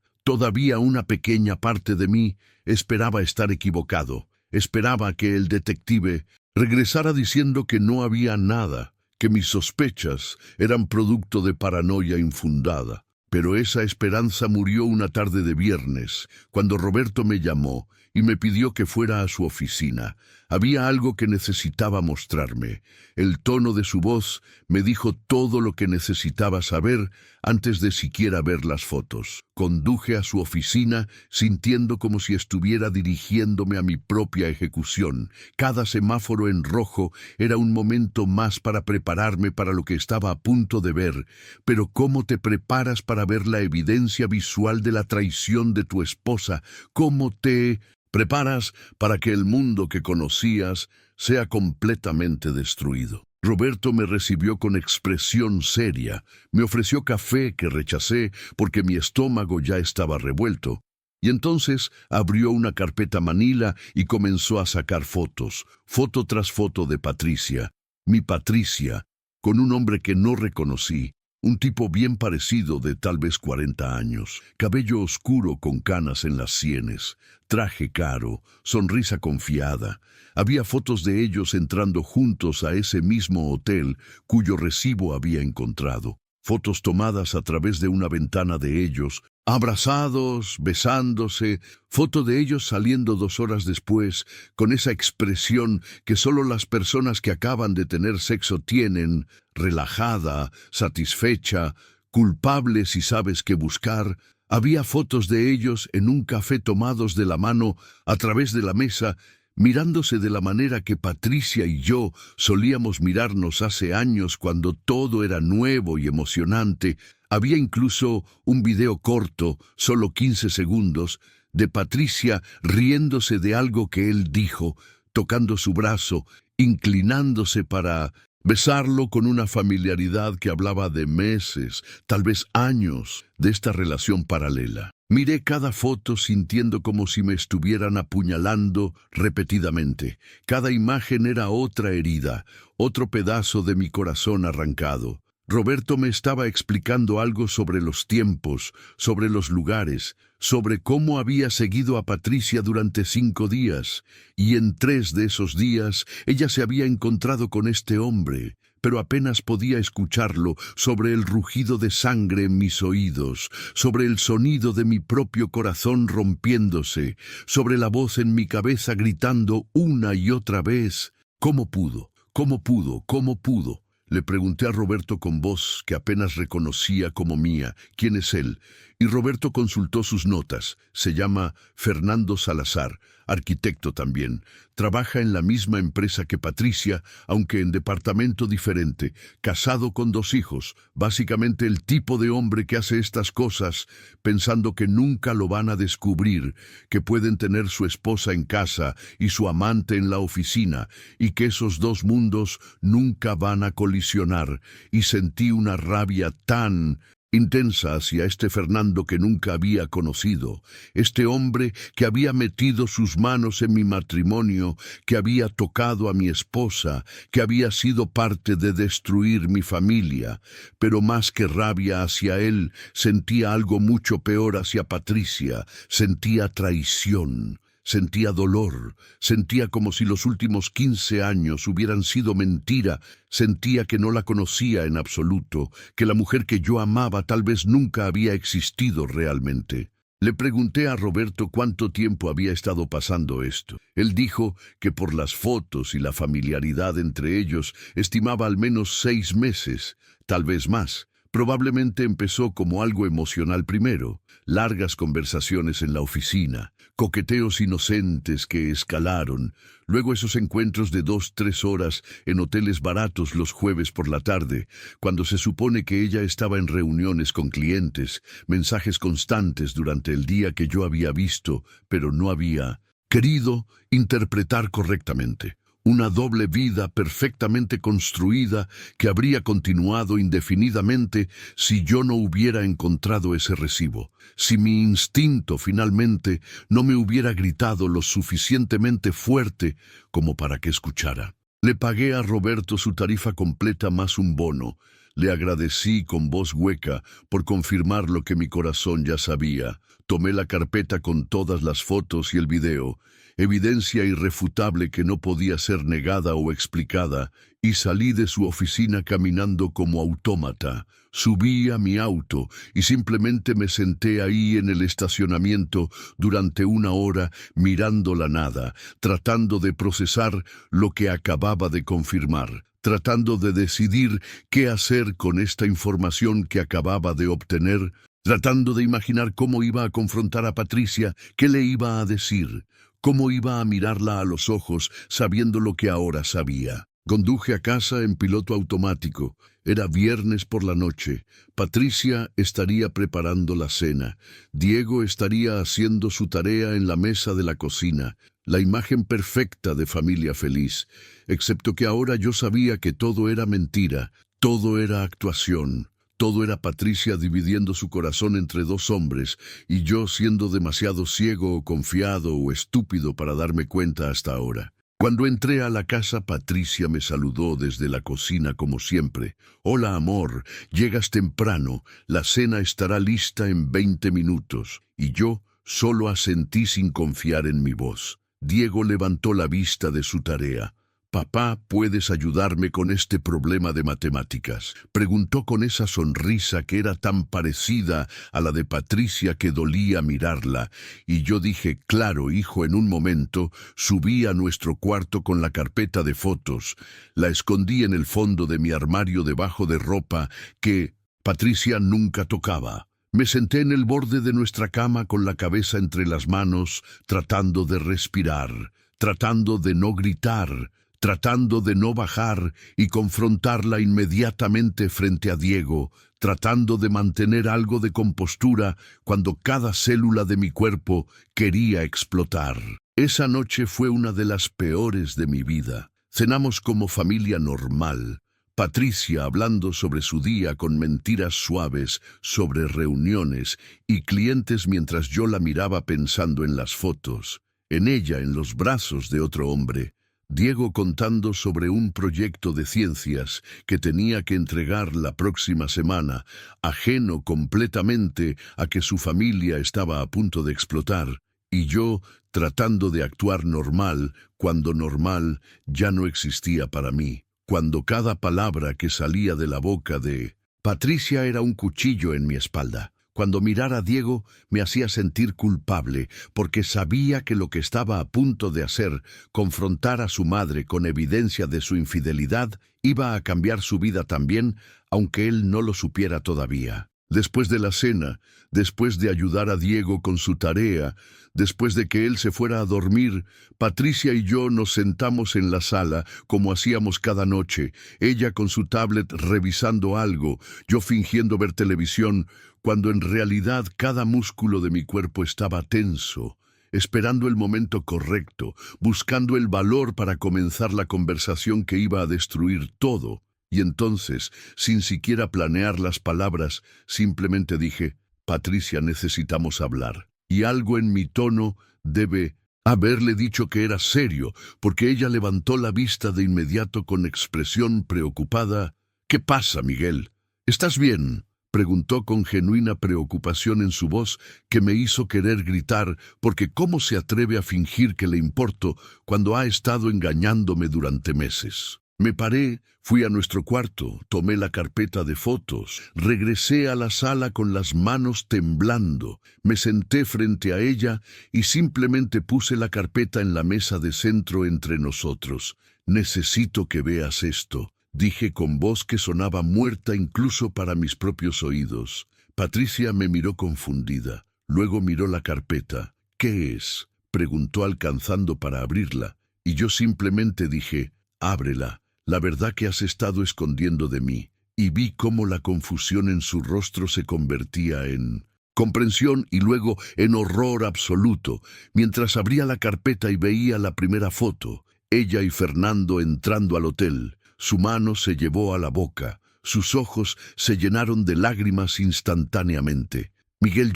una pequeña parte de mí esperaba estar equivocado. Esperaba que el detective regresara diciendo que no había nada, que mis sospechas eran producto de paranoia infundada. Pero esa esperanza murió una tarde de viernes, cuando Roberto me llamó y me pidió que fuera a su oficina. Había algo que necesitaba mostrarme. El tono de su voz me dijo todo lo que necesitaba saber antes de siquiera ver las fotos. Conduje a su oficina sintiendo como si estuviera dirigiéndome a mi propia ejecución. Cada semáforo en rojo era un momento más para prepararme para lo que estaba a punto de ver. Pero ¿cómo te preparas para ver la evidencia visual de la traición de tu esposa? ¿Cómo te preparas para que el mundo que conocías sea completamente destruido? Roberto me recibió con expresión seria, me ofreció café que rechacé porque mi estómago ya estaba revuelto, y entonces abrió una carpeta manila y comenzó a sacar fotos, foto tras foto de Patricia, mi Patricia, con un hombre que no reconocí. Un tipo bien parecido de tal vez 40 años, cabello oscuro con canas en las sienes, traje caro, sonrisa confiada. Había fotos de ellos entrando juntos a ese mismo hotel cuyo recibo había encontrado. Fotos tomadas a través de una ventana de ellos, abrazados, besándose, foto de ellos saliendo 2 horas después, con esa expresión que solo las personas que acaban de tener sexo tienen, relajada, satisfecha, culpable si sabes qué buscar. Había fotos de ellos en un café tomados de la mano a través de la mesa, mirándose de la manera que Patricia y yo solíamos mirarnos hace años cuando todo era nuevo y emocionante. Había incluso un video corto, solo 15 segundos, de Patricia riéndose de algo que él dijo, tocando su brazo, inclinándose para besarlo con una familiaridad que hablaba de meses, tal vez años, de esta relación paralela. Miré cada foto sintiendo como si me estuvieran apuñalando repetidamente. Cada imagen era otra herida, otro pedazo de mi corazón arrancado. Roberto me estaba explicando algo sobre los tiempos, sobre los lugares, sobre cómo había seguido a Patricia durante 5 días, y en 3 de esos días ella se había encontrado con este hombre, pero apenas podía escucharlo, sobre el rugido de sangre en mis oídos, sobre el sonido de mi propio corazón rompiéndose, sobre la voz en mi cabeza gritando una y otra vez. ¿Cómo pudo? ¿Cómo pudo? ¿Cómo pudo? Le pregunté a Roberto con voz que apenas reconocía como mía, ¿quién es él? Y Roberto consultó sus notas. Se llama Fernando Salazar, arquitecto también. Trabaja en la misma empresa que Patricia, aunque en departamento diferente. Casado con 2 hijos. Básicamente el tipo de hombre que hace estas cosas pensando que nunca lo van a descubrir, que pueden tener su esposa en casa y su amante en la oficina, y que esos 2 mundos nunca van a colisionar. Y sentí una rabia tan intensa hacia este Fernando que nunca había conocido, este hombre que había metido sus manos en mi matrimonio, que había tocado a mi esposa, que había sido parte de destruir mi familia. Pero más que rabia hacia él, sentía algo mucho peor hacia Patricia, sentía traición. Sentía dolor, sentía como si los últimos 15 años hubieran sido mentira, sentía que no la conocía en absoluto, que la mujer que yo amaba tal vez nunca había existido realmente. Le pregunté a Roberto cuánto tiempo había estado pasando esto. Él dijo que por las fotos y la familiaridad entre ellos estimaba al menos 6 meses, tal vez más. Probablemente empezó como algo emocional primero, largas conversaciones en la oficina, coqueteos inocentes que escalaron, luego esos encuentros de 2, 3 horas en hoteles baratos los jueves por la tarde, cuando se supone que ella estaba en reuniones con clientes, mensajes constantes durante el día que yo había visto, pero no había querido interpretar correctamente. Una doble vida perfectamente construida que habría continuado indefinidamente si yo no hubiera encontrado ese recibo, si mi instinto finalmente no me hubiera gritado lo suficientemente fuerte como para que escuchara. Le pagué a Roberto su tarifa completa más un bono. Le agradecí con voz hueca por confirmar lo que mi corazón ya sabía. Tomé la carpeta con todas las fotos y el video, evidencia irrefutable que no podía ser negada o explicada, y salí de su oficina caminando como autómata. Subí a mi auto y simplemente me senté ahí en el estacionamiento durante 1 hora mirando la nada, tratando de procesar lo que acababa de confirmar, tratando de decidir qué hacer con esta información que acababa de obtener, tratando de imaginar cómo iba a confrontar a Patricia, qué le iba a decir, cómo iba a mirarla a los ojos sabiendo lo que ahora sabía. Conduje a casa en piloto automático. Era viernes por la noche. Patricia estaría preparando la cena. Diego estaría haciendo su tarea en la mesa de la cocina. La imagen perfecta de familia feliz. Excepto que ahora yo sabía que todo era mentira. Todo era actuación. Todo era Patricia dividiendo su corazón entre 2 hombres, y yo siendo demasiado ciego o confiado o estúpido para darme cuenta hasta ahora. Cuando entré a la casa, Patricia me saludó desde la cocina como siempre. «Hola, amor, llegas temprano, la cena estará lista en 20 minutos». Y yo solo asentí sin confiar en mi voz. Diego levantó la vista de su tarea. «Papá, ¿puedes ayudarme con este problema de matemáticas?», preguntó con esa sonrisa que era tan parecida a la de Patricia que dolía mirarla, y yo dije, «Claro, hijo», en un momento. Subí a nuestro cuarto con la carpeta de fotos, la escondí en el fondo de mi armario debajo de ropa que Patricia nunca tocaba. Me senté en el borde de nuestra cama con la cabeza entre las manos, tratando de respirar, tratando de no gritar, tratando de no bajar y confrontarla inmediatamente frente a Diego, tratando de mantener algo de compostura cuando cada célula de mi cuerpo quería explotar. Esa noche fue una de las peores de mi vida. Cenamos como familia normal. Patricia hablando sobre su día con mentiras suaves, sobre reuniones y clientes mientras yo la miraba pensando en las fotos, en ella en los brazos de otro hombre. Diego contando sobre un proyecto de ciencias que tenía que entregar la próxima semana, ajeno completamente a que su familia estaba a punto de explotar, y yo tratando de actuar normal cuando normal ya no existía para mí, cuando cada palabra que salía de la boca de Patricia era un cuchillo en mi espalda. Cuando mirar a Diego me hacía sentir culpable, porque sabía que lo que estaba a punto de hacer, confrontar a su madre con evidencia de su infidelidad, iba a cambiar su vida también, aunque él no lo supiera todavía. Después de la cena, después de ayudar a Diego con su tarea, después de que él se fuera a dormir, Patricia y yo nos sentamos en la sala, como hacíamos cada noche, ella con su tablet revisando algo, yo fingiendo ver televisión, cuando en realidad cada músculo de mi cuerpo estaba tenso, esperando el momento correcto, buscando el valor para comenzar la conversación que iba a destruir todo. Y entonces, sin siquiera planear las palabras, simplemente dije, Patricia, necesitamos hablar. Y algo en mi tono debe haberle dicho que era serio, porque ella levantó la vista de inmediato con expresión preocupada. ¿Qué pasa, Miguel? ¿Estás bien?, preguntó con genuina preocupación en su voz que me hizo querer gritar, porque ¿cómo se atreve a fingir que le importo cuando ha estado engañándome durante meses? Me paré, fui a nuestro cuarto, tomé la carpeta de fotos, regresé a la sala con las manos temblando, me senté frente a ella y simplemente puse la carpeta en la mesa de centro entre nosotros. Necesito que veas esto, dije con voz que sonaba muerta incluso para mis propios oídos. Patricia me miró confundida, luego miró la carpeta. ¿Qué es?, preguntó alcanzando para abrirla, y yo simplemente dije, ábrela. La verdad que has estado escondiendo de mí, y vi cómo la confusión en su rostro se convertía en comprensión y luego en horror absoluto, mientras abría la carpeta y veía la primera foto, ella y Fernando entrando al hotel. Su mano se llevó a la boca, sus ojos se llenaron de lágrimas instantáneamente. Miguel,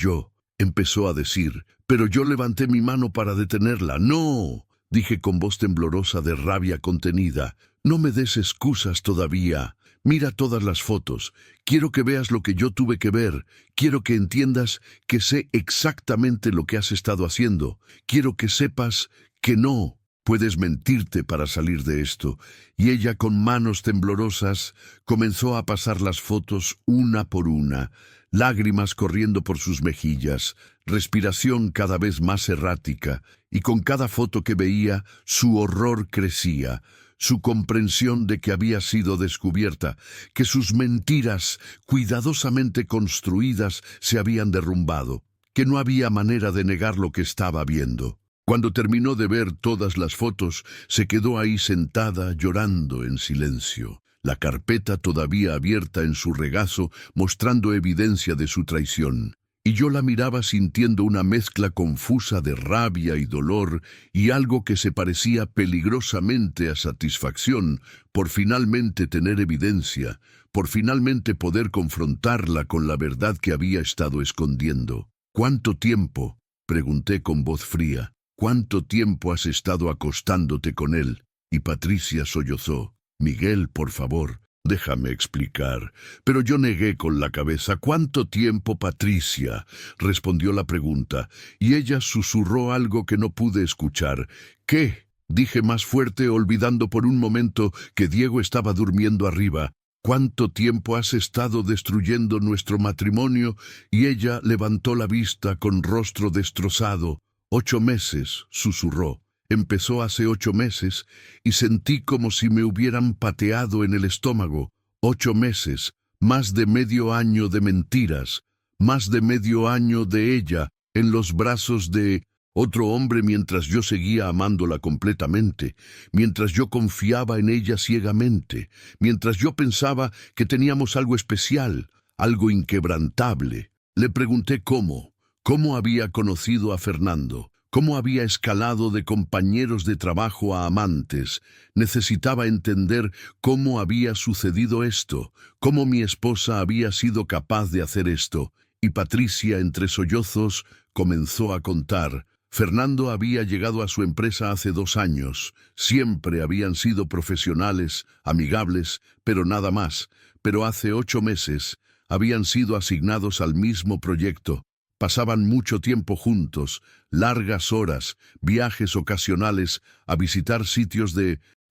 empezó a decir, pero yo levanté mi mano para detenerla. ¡No!, dije con voz temblorosa de rabia contenida. No me des excusas todavía. Mira todas las fotos. Quiero que veas lo que yo tuve que ver. Quiero que entiendas que sé exactamente lo que has estado haciendo. Quiero que sepas que no puedes mentirte para salir de esto. Y ella, con manos temblorosas, comenzó a pasar las fotos una por una, lágrimas corriendo por sus mejillas, respiración cada vez más errática, y con cada foto que veía, su horror crecía. Su comprensión de que había sido descubierta, que sus mentiras, cuidadosamente construidas, se habían derrumbado, que no había manera de negar lo que estaba viendo. Cuando terminó de ver todas las fotos, se quedó ahí sentada, llorando en silencio, la carpeta todavía abierta en su regazo, mostrando evidencia de su traición. Y yo la miraba sintiendo una mezcla confusa de rabia y dolor y algo que se parecía peligrosamente a satisfacción por finalmente tener evidencia, por finalmente poder confrontarla con la verdad que había estado escondiendo. ¿Cuánto tiempo?, pregunté con voz fría. ¿Cuánto tiempo has estado acostándote con él? Y Patricia sollozó. Miguel, por favor, déjame explicar. Pero yo negué con la cabeza. ¿Cuánto tiempo, Patricia?, respondió la pregunta, y ella susurró algo que no pude escuchar. ¿Qué?, dije más fuerte, olvidando por un momento que Diego estaba durmiendo arriba. ¿Cuánto tiempo has estado destruyendo nuestro matrimonio? Y ella levantó la vista con rostro destrozado. 8 meses, susurró. Empezó hace 8 meses y sentí como si me hubieran pateado en el estómago. 8 meses, más de medio año de mentiras, más de medio año de ella en los brazos de otro hombre mientras yo seguía amándola completamente, mientras yo confiaba en ella ciegamente, mientras yo pensaba que teníamos algo especial, algo inquebrantable. Le pregunté cómo había conocido a Fernando. ¿Cómo había escalado de compañeros de trabajo a amantes? Necesitaba entender cómo había sucedido esto, cómo mi esposa había sido capaz de hacer esto. Y Patricia, entre sollozos, comenzó a contar. Fernando había llegado a su empresa hace 2 años. Siempre habían sido profesionales, amigables, pero nada más. Pero hace 8 meses habían sido asignados al mismo proyecto. Pasaban mucho tiempo juntos, largas horas, viajes ocasionales a visitar sitios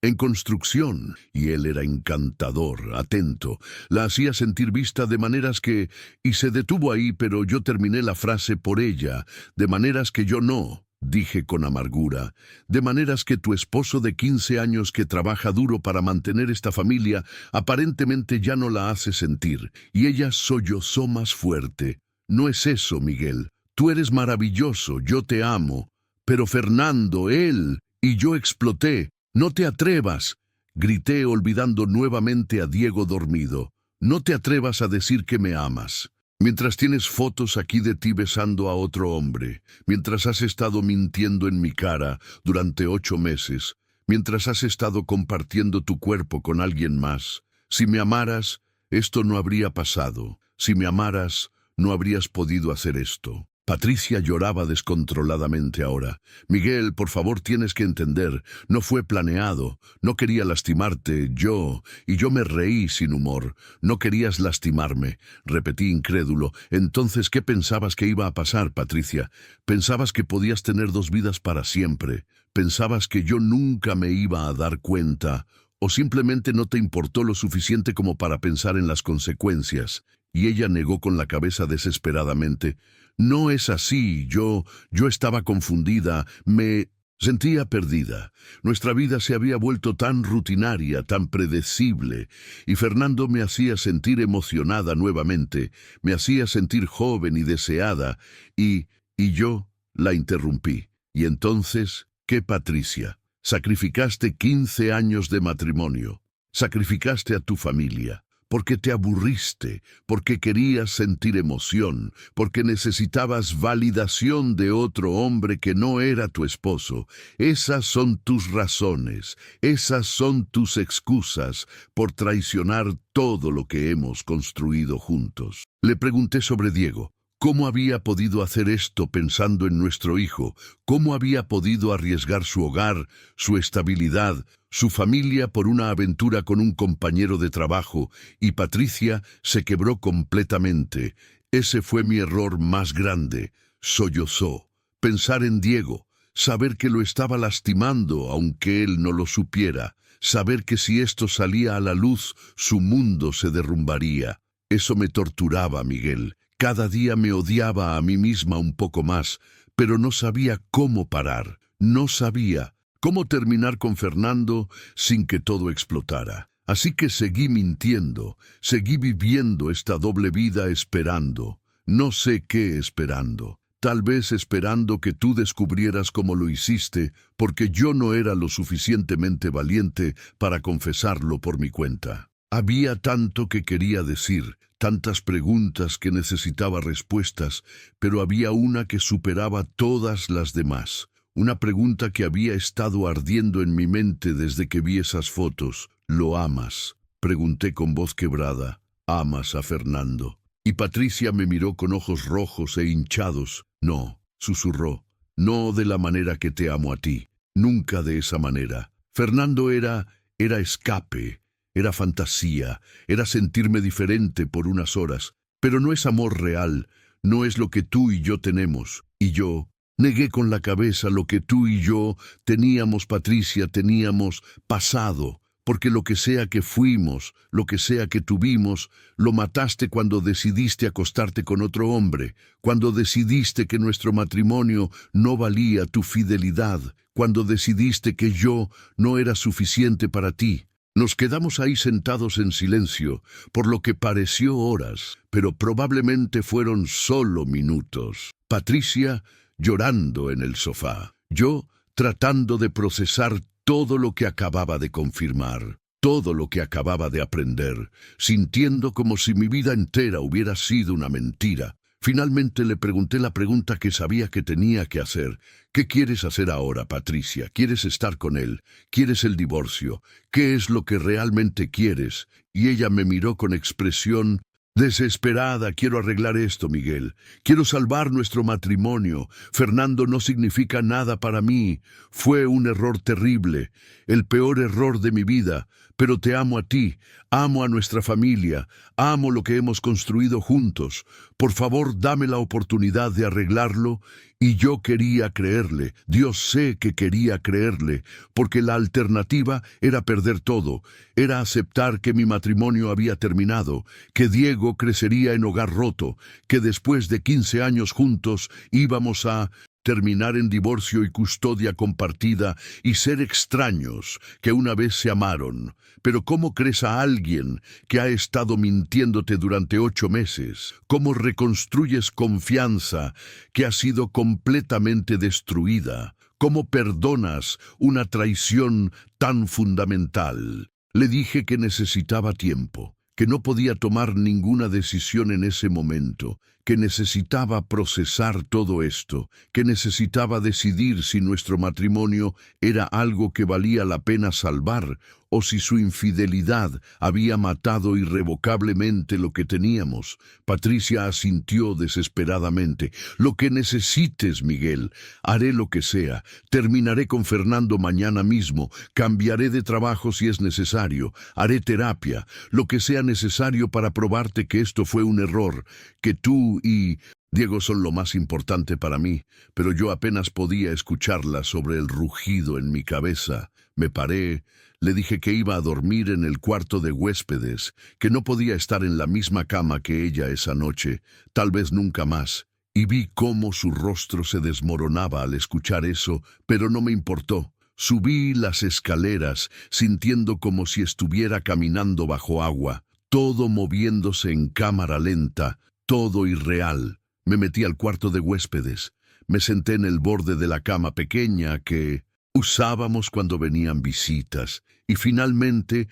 en construcción, y él era encantador, atento, la hacía sentir vista de maneras que, y se detuvo ahí, pero yo terminé la frase por ella, de maneras que yo no. dije con amargura, de maneras que tu esposo de 15 años que trabaja duro para mantener esta familia aparentemente ya no la hace sentir, y ella sollozó más fuerte. No es eso, Miguel. Tú eres maravilloso, yo te amo. Pero Fernando, él... Y yo exploté. No te atrevas, grité olvidando nuevamente a Diego dormido. No te atrevas a decir que me amas. Mientras tienes fotos aquí de ti besando a otro hombre, mientras has estado mintiendo en mi cara durante 8 meses, mientras has estado compartiendo tu cuerpo con alguien más. Si me amaras, esto no habría pasado. Si me amaras, no habrías podido hacer esto. Patricia lloraba descontroladamente ahora. Miguel, por favor, tienes que entender. No fue planeado. No quería lastimarte, y yo me reí sin humor. No querías lastimarme, repetí incrédulo. Entonces, ¿qué pensabas que iba a pasar, Patricia? ¿Pensabas que podías tener 2 vidas para siempre? ¿Pensabas que yo nunca me iba a dar cuenta? ¿O simplemente no te importó lo suficiente como para pensar en las consecuencias? Y ella negó con la cabeza desesperadamente. No es así, yo estaba confundida, me sentía perdida. Nuestra vida se había vuelto tan rutinaria, tan predecible, y Fernando me hacía sentir emocionada nuevamente, me hacía sentir joven y deseada, y yo la interrumpí. Y entonces, ¿qué, Patricia? Sacrificaste 15 años de matrimonio, sacrificaste a tu familia. Porque te aburriste, porque querías sentir emoción, porque necesitabas validación de otro hombre que no era tu esposo. Esas son tus razones, esas son tus excusas por traicionar todo lo que hemos construido juntos. Le pregunté sobre Diego. ¿Cómo había podido hacer esto pensando en nuestro hijo? ¿Cómo había podido arriesgar su hogar, su estabilidad, su familia por una aventura con un compañero de trabajo? Y Patricia se quebró completamente. Ese fue mi error más grande. Sollozó. Pensar en Diego, saber que lo estaba lastimando aunque él no lo supiera, saber que si esto salía a la luz, su mundo se derrumbaría. Eso me torturaba, Miguel. Cada día me odiaba a mí misma un poco más, pero no sabía cómo parar, no sabía cómo terminar con Fernando sin que todo explotara. Así que seguí mintiendo, seguí viviendo esta doble vida esperando, no sé qué esperando. Tal vez esperando que tú descubrieras cómo lo hiciste, porque yo no era lo suficientemente valiente para confesarlo por mi cuenta. Había tanto que quería decir, tantas preguntas que necesitaba respuestas, pero había una que superaba todas las demás. Una pregunta que había estado ardiendo en mi mente desde que vi esas fotos. ¿Lo amas? Pregunté con voz quebrada. ¿Amas a Fernando? Y Patricia me miró con ojos rojos e hinchados. No, susurró. No de la manera que te amo a ti. Nunca de esa manera. Fernando era escape. Era fantasía, era sentirme diferente por unas horas, pero no es amor real, no es lo que tú y yo tenemos. Y yo negué con la cabeza lo que tú y yo teníamos, Patricia, teníamos pasado, porque lo que sea que fuimos, lo que sea que tuvimos, lo mataste cuando decidiste acostarte con otro hombre, cuando decidiste que nuestro matrimonio no valía tu fidelidad, cuando decidiste que yo no era suficiente para ti. Nos quedamos ahí sentados en silencio, por lo que pareció horas, pero probablemente fueron solo minutos. Patricia llorando en el sofá, yo tratando de procesar todo lo que acababa de confirmar, todo lo que acababa de aprender, sintiendo como si mi vida entera hubiera sido una mentira. Finalmente le pregunté la pregunta que sabía que tenía que hacer. ¿Qué quieres hacer ahora, Patricia? ¿Quieres estar con él? ¿Quieres el divorcio? ¿Qué es lo que realmente quieres? Y ella me miró con expresión desesperada. Quiero arreglar esto, Miguel. Quiero salvar nuestro matrimonio. Fernando no significa nada para mí. Fue un error terrible, el peor error de mi vida. Pero te amo a ti, amo a nuestra familia, amo lo que hemos construido juntos. Por favor, dame la oportunidad de arreglarlo. Y yo quería creerle, Dios sé que quería creerle, porque la alternativa era perder todo, era aceptar que mi matrimonio había terminado, que Diego crecería en hogar roto, que después de 15 años juntos íbamos a terminar en divorcio y custodia compartida y ser extraños que una vez se amaron. Pero ¿cómo crees a alguien que ha estado mintiéndote durante 8 meses? ¿Cómo reconstruyes confianza que ha sido completamente destruida? ¿Cómo perdonas una traición tan fundamental? Le dije que necesitaba tiempo, que no podía tomar ninguna decisión en ese momento, que necesitaba procesar todo esto, que necesitaba decidir si nuestro matrimonio era algo que valía la pena salvar o si su infidelidad había matado irrevocablemente lo que teníamos. Patricia asintió desesperadamente. Lo que necesites, Miguel. Haré lo que sea. Terminaré con Fernando mañana mismo. Cambiaré de trabajo si es necesario. Haré terapia. Lo que sea necesario para probarte que esto fue un error, que tú y Diego son lo más importante para mí, pero yo apenas podía escucharla sobre el rugido en mi cabeza. Me paré, le dije que iba a dormir en el cuarto de huéspedes, que no podía estar en la misma cama que ella esa noche, tal vez nunca más, y vi cómo su rostro se desmoronaba al escuchar eso, pero no me importó. Subí las escaleras, sintiendo como si estuviera caminando bajo agua, todo moviéndose en cámara lenta, todo irreal. Me metí al cuarto de huéspedes. Me senté en el borde de la cama pequeña que usábamos cuando venían visitas. Y finalmente,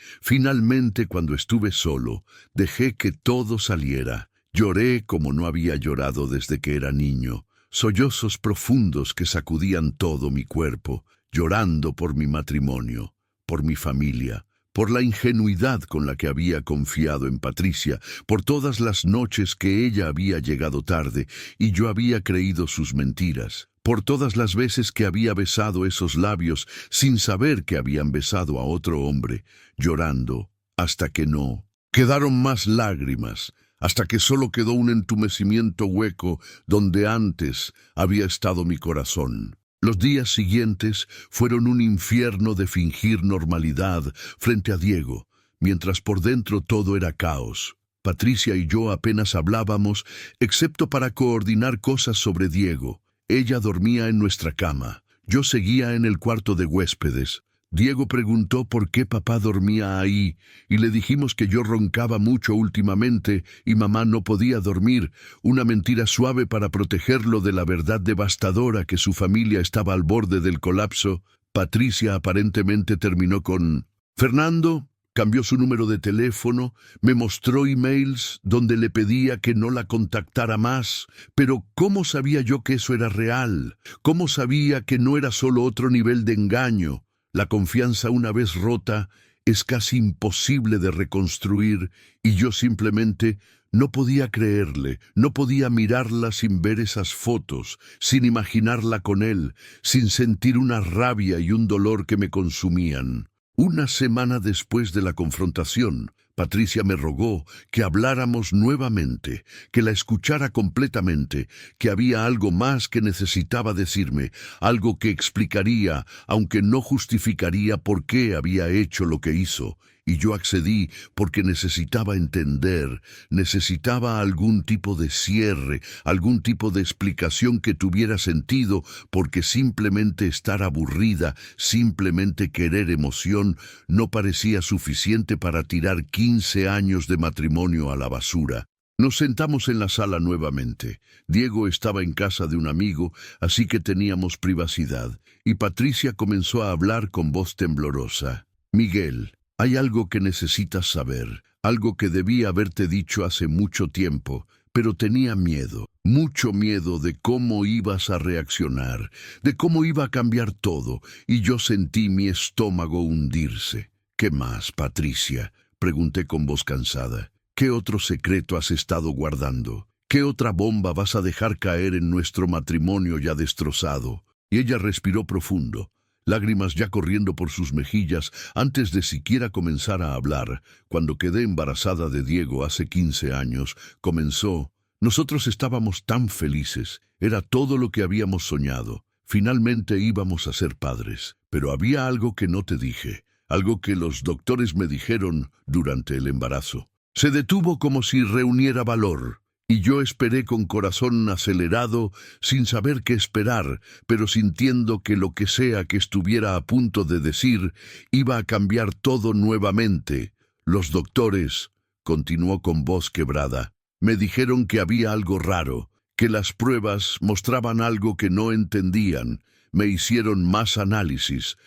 cuando estuve solo, dejé que todo saliera. Lloré como no había llorado desde que era niño. Sollozos profundos que sacudían todo mi cuerpo, llorando por mi matrimonio, por mi familia, por la ingenuidad con la que había confiado en Patricia, por todas las noches que ella había llegado tarde y yo había creído sus mentiras, por todas las veces que había besado esos labios sin saber que habían besado a otro hombre, llorando hasta que no quedaron más lágrimas, hasta que solo quedó un entumecimiento hueco donde antes había estado mi corazón. Los días siguientes fueron un infierno de fingir normalidad frente a Diego, mientras por dentro todo era caos. Patricia y yo apenas hablábamos, excepto para coordinar cosas sobre Diego. Ella dormía en nuestra cama. Yo seguía en el cuarto de huéspedes. Diego preguntó por qué papá dormía ahí, y le dijimos que yo roncaba mucho últimamente y mamá no podía dormir, una mentira suave para protegerlo de la verdad devastadora que su familia estaba al borde del colapso. Patricia aparentemente terminó con Fernando, cambió su número de teléfono, me mostró emails donde le pedía que no la contactara más, pero ¿cómo sabía yo que eso era real? ¿Cómo sabía que no era solo otro nivel de engaño? La confianza una vez rota es casi imposible de reconstruir y yo simplemente no podía creerle, no podía mirarla sin ver esas fotos, sin imaginarla con él, sin sentir una rabia y un dolor que me consumían. Una semana después de la confrontación, Patricia me rogó que habláramos nuevamente, que la escuchara completamente, que había algo más que necesitaba decirme, algo que explicaría, aunque no justificaría por qué había hecho lo que hizo. Y yo accedí porque necesitaba entender, necesitaba algún tipo de cierre, algún tipo de explicación que tuviera sentido, porque simplemente estar aburrida, simplemente querer emoción, no parecía suficiente para tirar 15 años de matrimonio a la basura. Nos sentamos en la sala nuevamente. Diego estaba en casa de un amigo, así que teníamos privacidad, y Patricia comenzó a hablar con voz temblorosa. Miguel, hay algo que necesitas saber, algo que debía haberte dicho hace mucho tiempo, pero tenía miedo, mucho miedo de cómo ibas a reaccionar, de cómo iba a cambiar todo, y yo sentí mi estómago hundirse. ¿Qué más, Patricia?, pregunté con voz cansada. ¿Qué otro secreto has estado guardando? ¿Qué otra bomba vas a dejar caer en nuestro matrimonio ya destrozado? Y ella respiró profundo, lágrimas ya corriendo por sus mejillas antes de siquiera comenzar a hablar. Cuando quedé embarazada de Diego hace 15 años, comenzó. Nosotros estábamos tan felices, era todo lo que habíamos soñado. Finalmente íbamos a ser padres, pero había algo que no te dije, algo que los doctores me dijeron durante el embarazo. Se detuvo como si reuniera valor. Y yo esperé con corazón acelerado, sin saber qué esperar, pero sintiendo que lo que sea que estuviera a punto de decir iba a cambiar todo nuevamente. Los doctores, continuó con voz quebrada, me dijeron que había algo raro, que las pruebas mostraban algo que no entendían. Me hicieron más análisis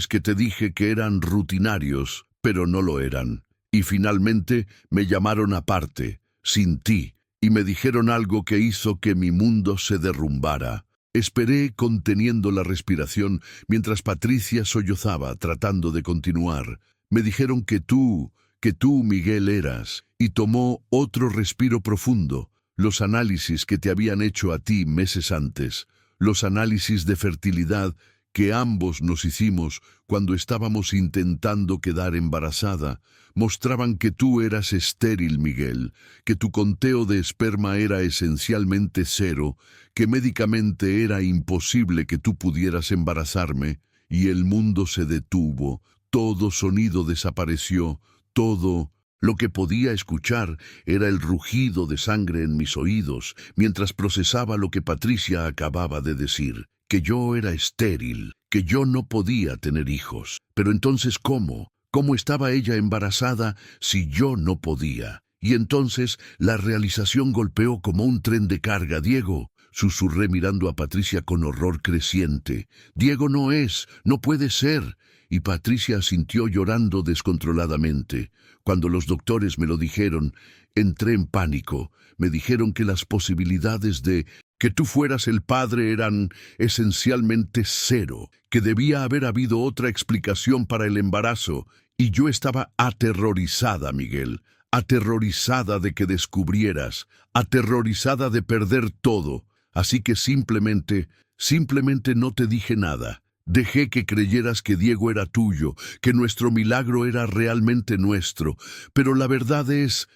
que te dije que eran rutinarios, pero no lo eran. Y finalmente me llamaron aparte, sin ti, y me dijeron algo que hizo que mi mundo se derrumbara. Esperé conteniendo la respiración mientras Patricia sollozaba tratando de continuar. Me dijeron que tú, Miguel, eras, y tomó otro respiro profundo. Los análisis que te habían hecho a ti meses antes, los análisis de fertilidad que ambos nos hicimos cuando estábamos intentando quedar embarazada, mostraban que tú eras estéril, Miguel, que tu conteo de esperma era esencialmente cero, que médicamente era imposible que tú pudieras embarazarme, y el mundo se detuvo, todo sonido desapareció, todo. Lo que podía escuchar era el rugido de sangre en mis oídos mientras procesaba lo que Patricia acababa de decir, que yo era estéril, que yo no podía tener hijos. Pero entonces, ¿cómo? ¿Cómo estaba ella embarazada si yo no podía? Y entonces la realización golpeó como un tren de carga. Diego, susurré mirando a Patricia con horror creciente. Diego no puede ser. Y Patricia asintió llorando descontroladamente. Cuando los doctores me lo dijeron, entré en pánico. Me dijeron que las posibilidades de que tú fueras el padre eran esencialmente cero, que debía haber habido otra explicación para el embarazo. Y yo estaba aterrorizada, Miguel, aterrorizada de que descubrieras, aterrorizada de perder todo. Así que simplemente no te dije nada. Dejé que creyeras que Diego era tuyo, que nuestro milagro era realmente nuestro. Pero la verdad es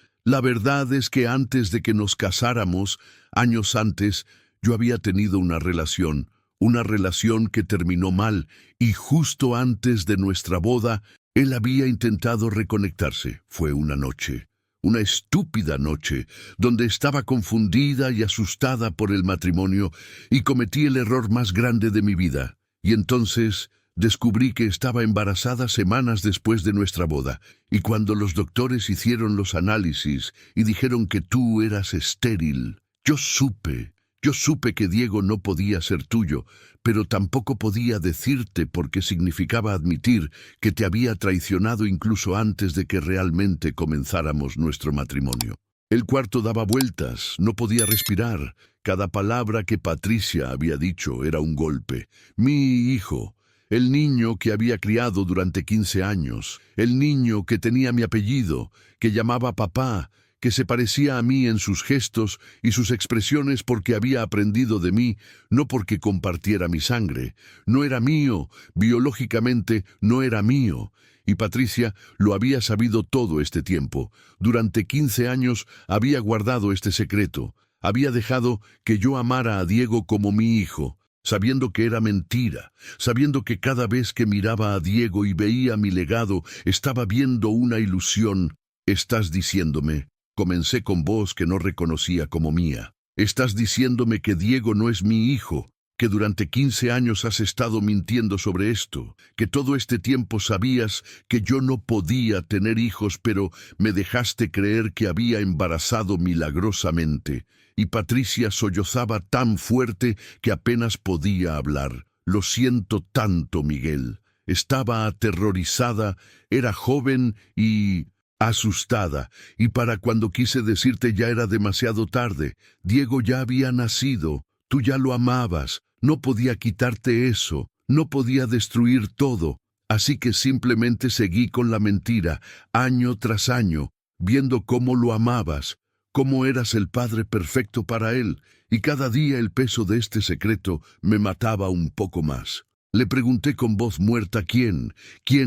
que antes de que nos casáramos, años antes, yo había tenido una relación que terminó mal, y justo antes de nuestra boda, él había intentado reconectarse. Fue una noche, una estúpida noche, donde estaba confundida y asustada por el matrimonio, y cometí el error más grande de mi vida. Y entonces descubrí que estaba embarazada semanas después de nuestra boda, y cuando los doctores hicieron los análisis y dijeron que tú eras estéril, yo supe que Diego no podía ser tuyo, pero tampoco podía decirte porque significaba admitir que te había traicionado incluso antes de que realmente comenzáramos nuestro matrimonio. El cuarto daba vueltas, no podía respirar. Cada palabra que Patricia había dicho era un golpe. Mi hijo, el niño que había criado durante 15 años, el niño que tenía mi apellido, que llamaba papá, que se parecía a mí en sus gestos y sus expresiones porque había aprendido de mí, no porque compartiera mi sangre. No era mío, biológicamente no era mío. Y Patricia lo había sabido todo este tiempo. Durante 15 años había guardado este secreto. Había dejado que yo amara a Diego como mi hijo, sabiendo que era mentira, sabiendo que cada vez que miraba a Diego y veía mi legado, estaba viendo una ilusión. Estás diciéndome, comencé con voz que no reconocía como mía, estás diciéndome que Diego no es mi hijo, que durante 15 años has estado mintiendo sobre esto, que todo este tiempo sabías que yo no podía tener hijos, pero me dejaste creer que había embarazado milagrosamente. Y Patricia sollozaba tan fuerte que apenas podía hablar. Lo siento tanto, Miguel. Estaba aterrorizada, era joven y asustada, y para cuando quise decirte ya era demasiado tarde. Diego ya había nacido, tú ya lo amabas, no podía quitarte eso, no podía destruir todo. Así que simplemente seguí con la mentira, año tras año, viendo cómo lo amabas, cómo eras el padre perfecto para él, y cada día el peso de este secreto me mataba un poco más. Le pregunté con voz muerta quién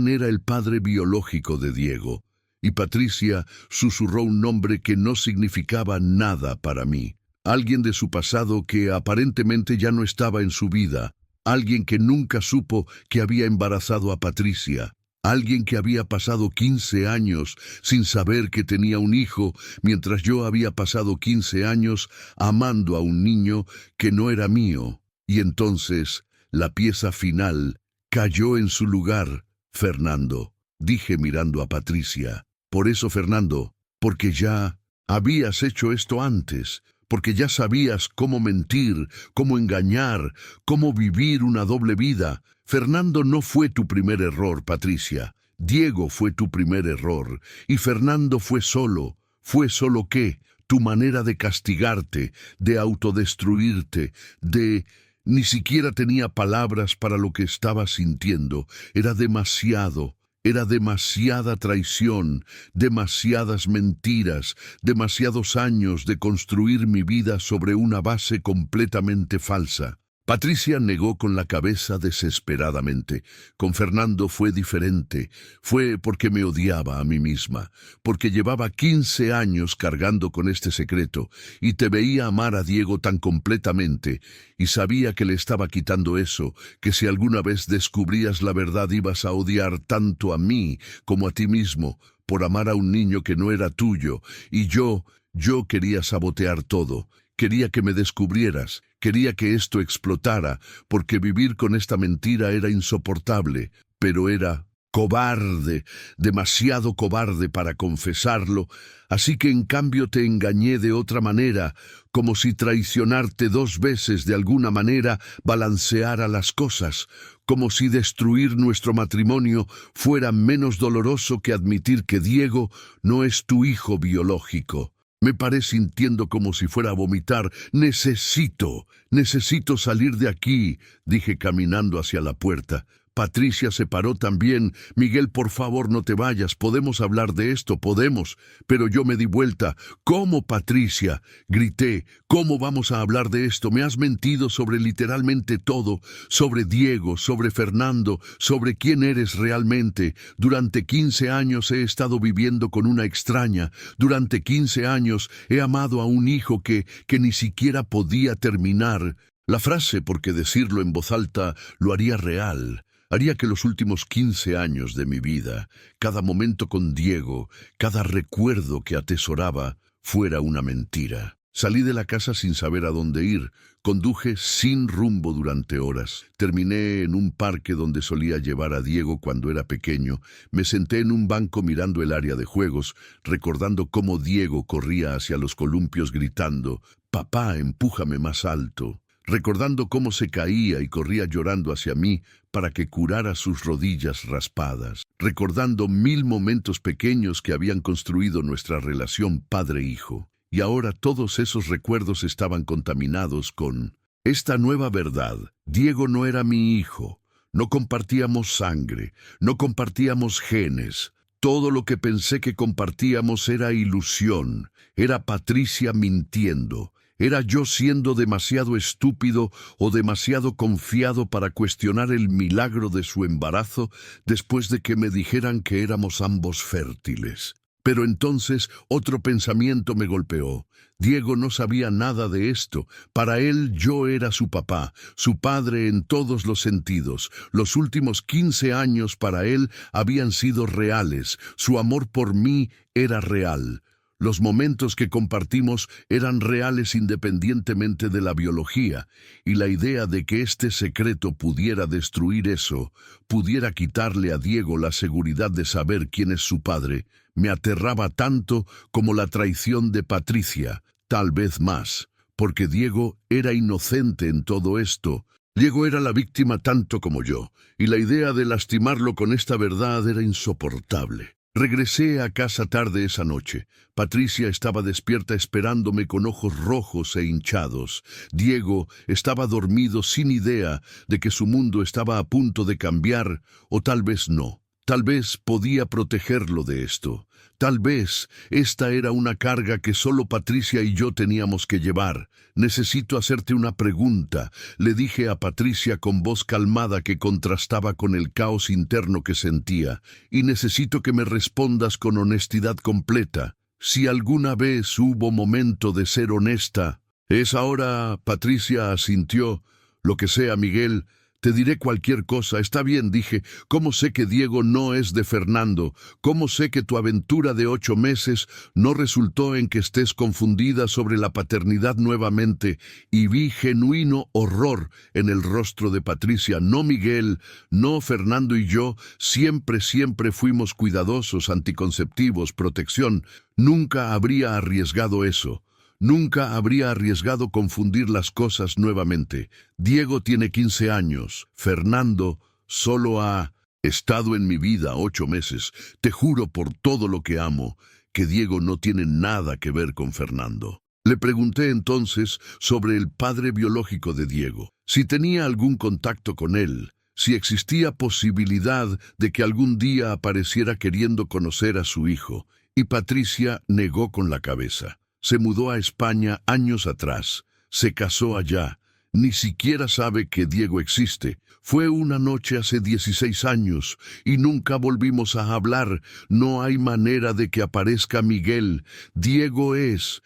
era el padre biológico de Diego, y Patricia susurró un nombre que no significaba nada para mí. Alguien de su pasado que aparentemente ya no estaba en su vida, alguien que nunca supo que había embarazado a Patricia. Alguien que había pasado 15 años sin saber que tenía un hijo, mientras yo había pasado 15 años amando a un niño que no era mío. Y entonces la pieza final cayó en su lugar, Fernando, dije mirando a Patricia. Por eso, Fernando, porque ya habías hecho esto antes, porque ya sabías cómo mentir, cómo engañar, cómo vivir una doble vida. Fernando no fue tu primer error, Patricia. Diego fue tu primer error. Y Fernando fue solo qué, tu manera de castigarte, de autodestruirte, de... Ni siquiera tenía palabras para lo que estaba sintiendo. Era demasiado. Era demasiada traición, demasiadas mentiras, demasiados años de construir mi vida sobre una base completamente falsa. Patricia negó con la cabeza desesperadamente. Con Fernando fue diferente. Fue porque me odiaba a mí misma, porque llevaba 15 años cargando con este secreto y te veía amar a Diego tan completamente y sabía que le estaba quitando eso, que si alguna vez descubrías la verdad ibas a odiar tanto a mí como a ti mismo por amar a un niño que no era tuyo. Y yo quería sabotear todo. Quería que me descubrieras, quería que esto explotara, porque vivir con esta mentira era insoportable, pero era cobarde, demasiado cobarde para confesarlo, así que en cambio te engañé de otra manera, como si traicionarte 2 veces de alguna manera balanceara las cosas, como si destruir nuestro matrimonio fuera menos doloroso que admitir que Diego no es tu hijo biológico. Me paré sintiendo como si fuera a vomitar. Necesito salir de aquí, dije caminando hacia la puerta. Patricia se paró también. Miguel, por favor, no te vayas. Podemos hablar de esto, podemos. Pero yo me di vuelta. ¿Cómo, Patricia? Grité. ¿Cómo vamos a hablar de esto? Me has mentido sobre literalmente todo. Sobre Diego, sobre Fernando, sobre quién eres realmente. Durante 15 años he estado viviendo con una extraña. Durante 15 años he amado a un hijo que ni siquiera podía terminar. La frase, porque decirlo en voz alta, lo haría real. Haría que los últimos 15 años de mi vida, cada momento con Diego, cada recuerdo que atesoraba, fuera una mentira. Salí de la casa sin saber a dónde ir. Conduje sin rumbo durante horas. Terminé en un parque donde solía llevar a Diego cuando era pequeño. Me senté en un banco mirando el área de juegos, recordando cómo Diego corría hacia los columpios gritando, «Papá, empújame más alto». Recordando cómo se caía y corría llorando hacia mí para que curara sus rodillas raspadas, recordando 1000 momentos pequeños que habían construido nuestra relación padre-hijo. Y ahora todos esos recuerdos estaban contaminados con esta nueva verdad. Diego no era mi hijo, no compartíamos sangre, no compartíamos genes. Todo lo que pensé que compartíamos era ilusión, era Patricia mintiendo. ¿Era yo siendo demasiado estúpido o demasiado confiado para cuestionar el milagro de su embarazo después de que me dijeran que éramos ambos fértiles? Pero entonces otro pensamiento me golpeó. Diego no sabía nada de esto. Para él yo era su papá, su padre en todos los sentidos. Los últimos 15 años para él habían sido reales. Su amor por mí era real. Los momentos que compartimos eran reales independientemente de la biología, y la idea de que este secreto pudiera destruir eso, pudiera quitarle a Diego la seguridad de saber quién es su padre, me aterraba tanto como la traición de Patricia, tal vez más, porque Diego era inocente en todo esto. Diego era la víctima tanto como yo, y la idea de lastimarlo con esta verdad era insoportable. Regresé a casa tarde esa noche. Patricia estaba despierta esperándome con ojos rojos e hinchados. Diego estaba dormido sin idea de que su mundo estaba a punto de cambiar, o tal vez no. Tal vez podía protegerlo de esto. Tal vez esta era una carga que solo Patricia y yo teníamos que llevar. Necesito hacerte una pregunta, le dije a Patricia con voz calmada que contrastaba con el caos interno que sentía, y necesito que me respondas con honestidad completa. Si alguna vez hubo momento de ser honesta, es ahora. Patricia asintió. Lo que sea, Miguel, Te diré cualquier cosa. Está bien, dije. ¿Cómo sé que Diego no es de Fernando? ¿Cómo sé que tu aventura de 8 meses no resultó en que estés confundida sobre la paternidad nuevamente? Y vi genuino horror en el rostro de Patricia. No, Miguel, no, Fernando y yo siempre fuimos cuidadosos, anticonceptivos, protección. Nunca habría arriesgado eso. Nunca habría arriesgado confundir las cosas nuevamente. Diego tiene 15 años. Fernando solo ha estado en mi vida 8 meses. Te juro por todo lo que amo que Diego no tiene nada que ver con Fernando. Le pregunté entonces sobre el padre biológico de Diego, si tenía algún contacto con él, si existía posibilidad de que algún día apareciera queriendo conocer a su hijo, y Patricia negó con la cabeza. Se mudó a España años atrás, se casó allá, ni siquiera sabe que Diego existe. Fue una noche hace 16 años y nunca volvimos a hablar. No hay manera de que aparezca Miguel. Diego es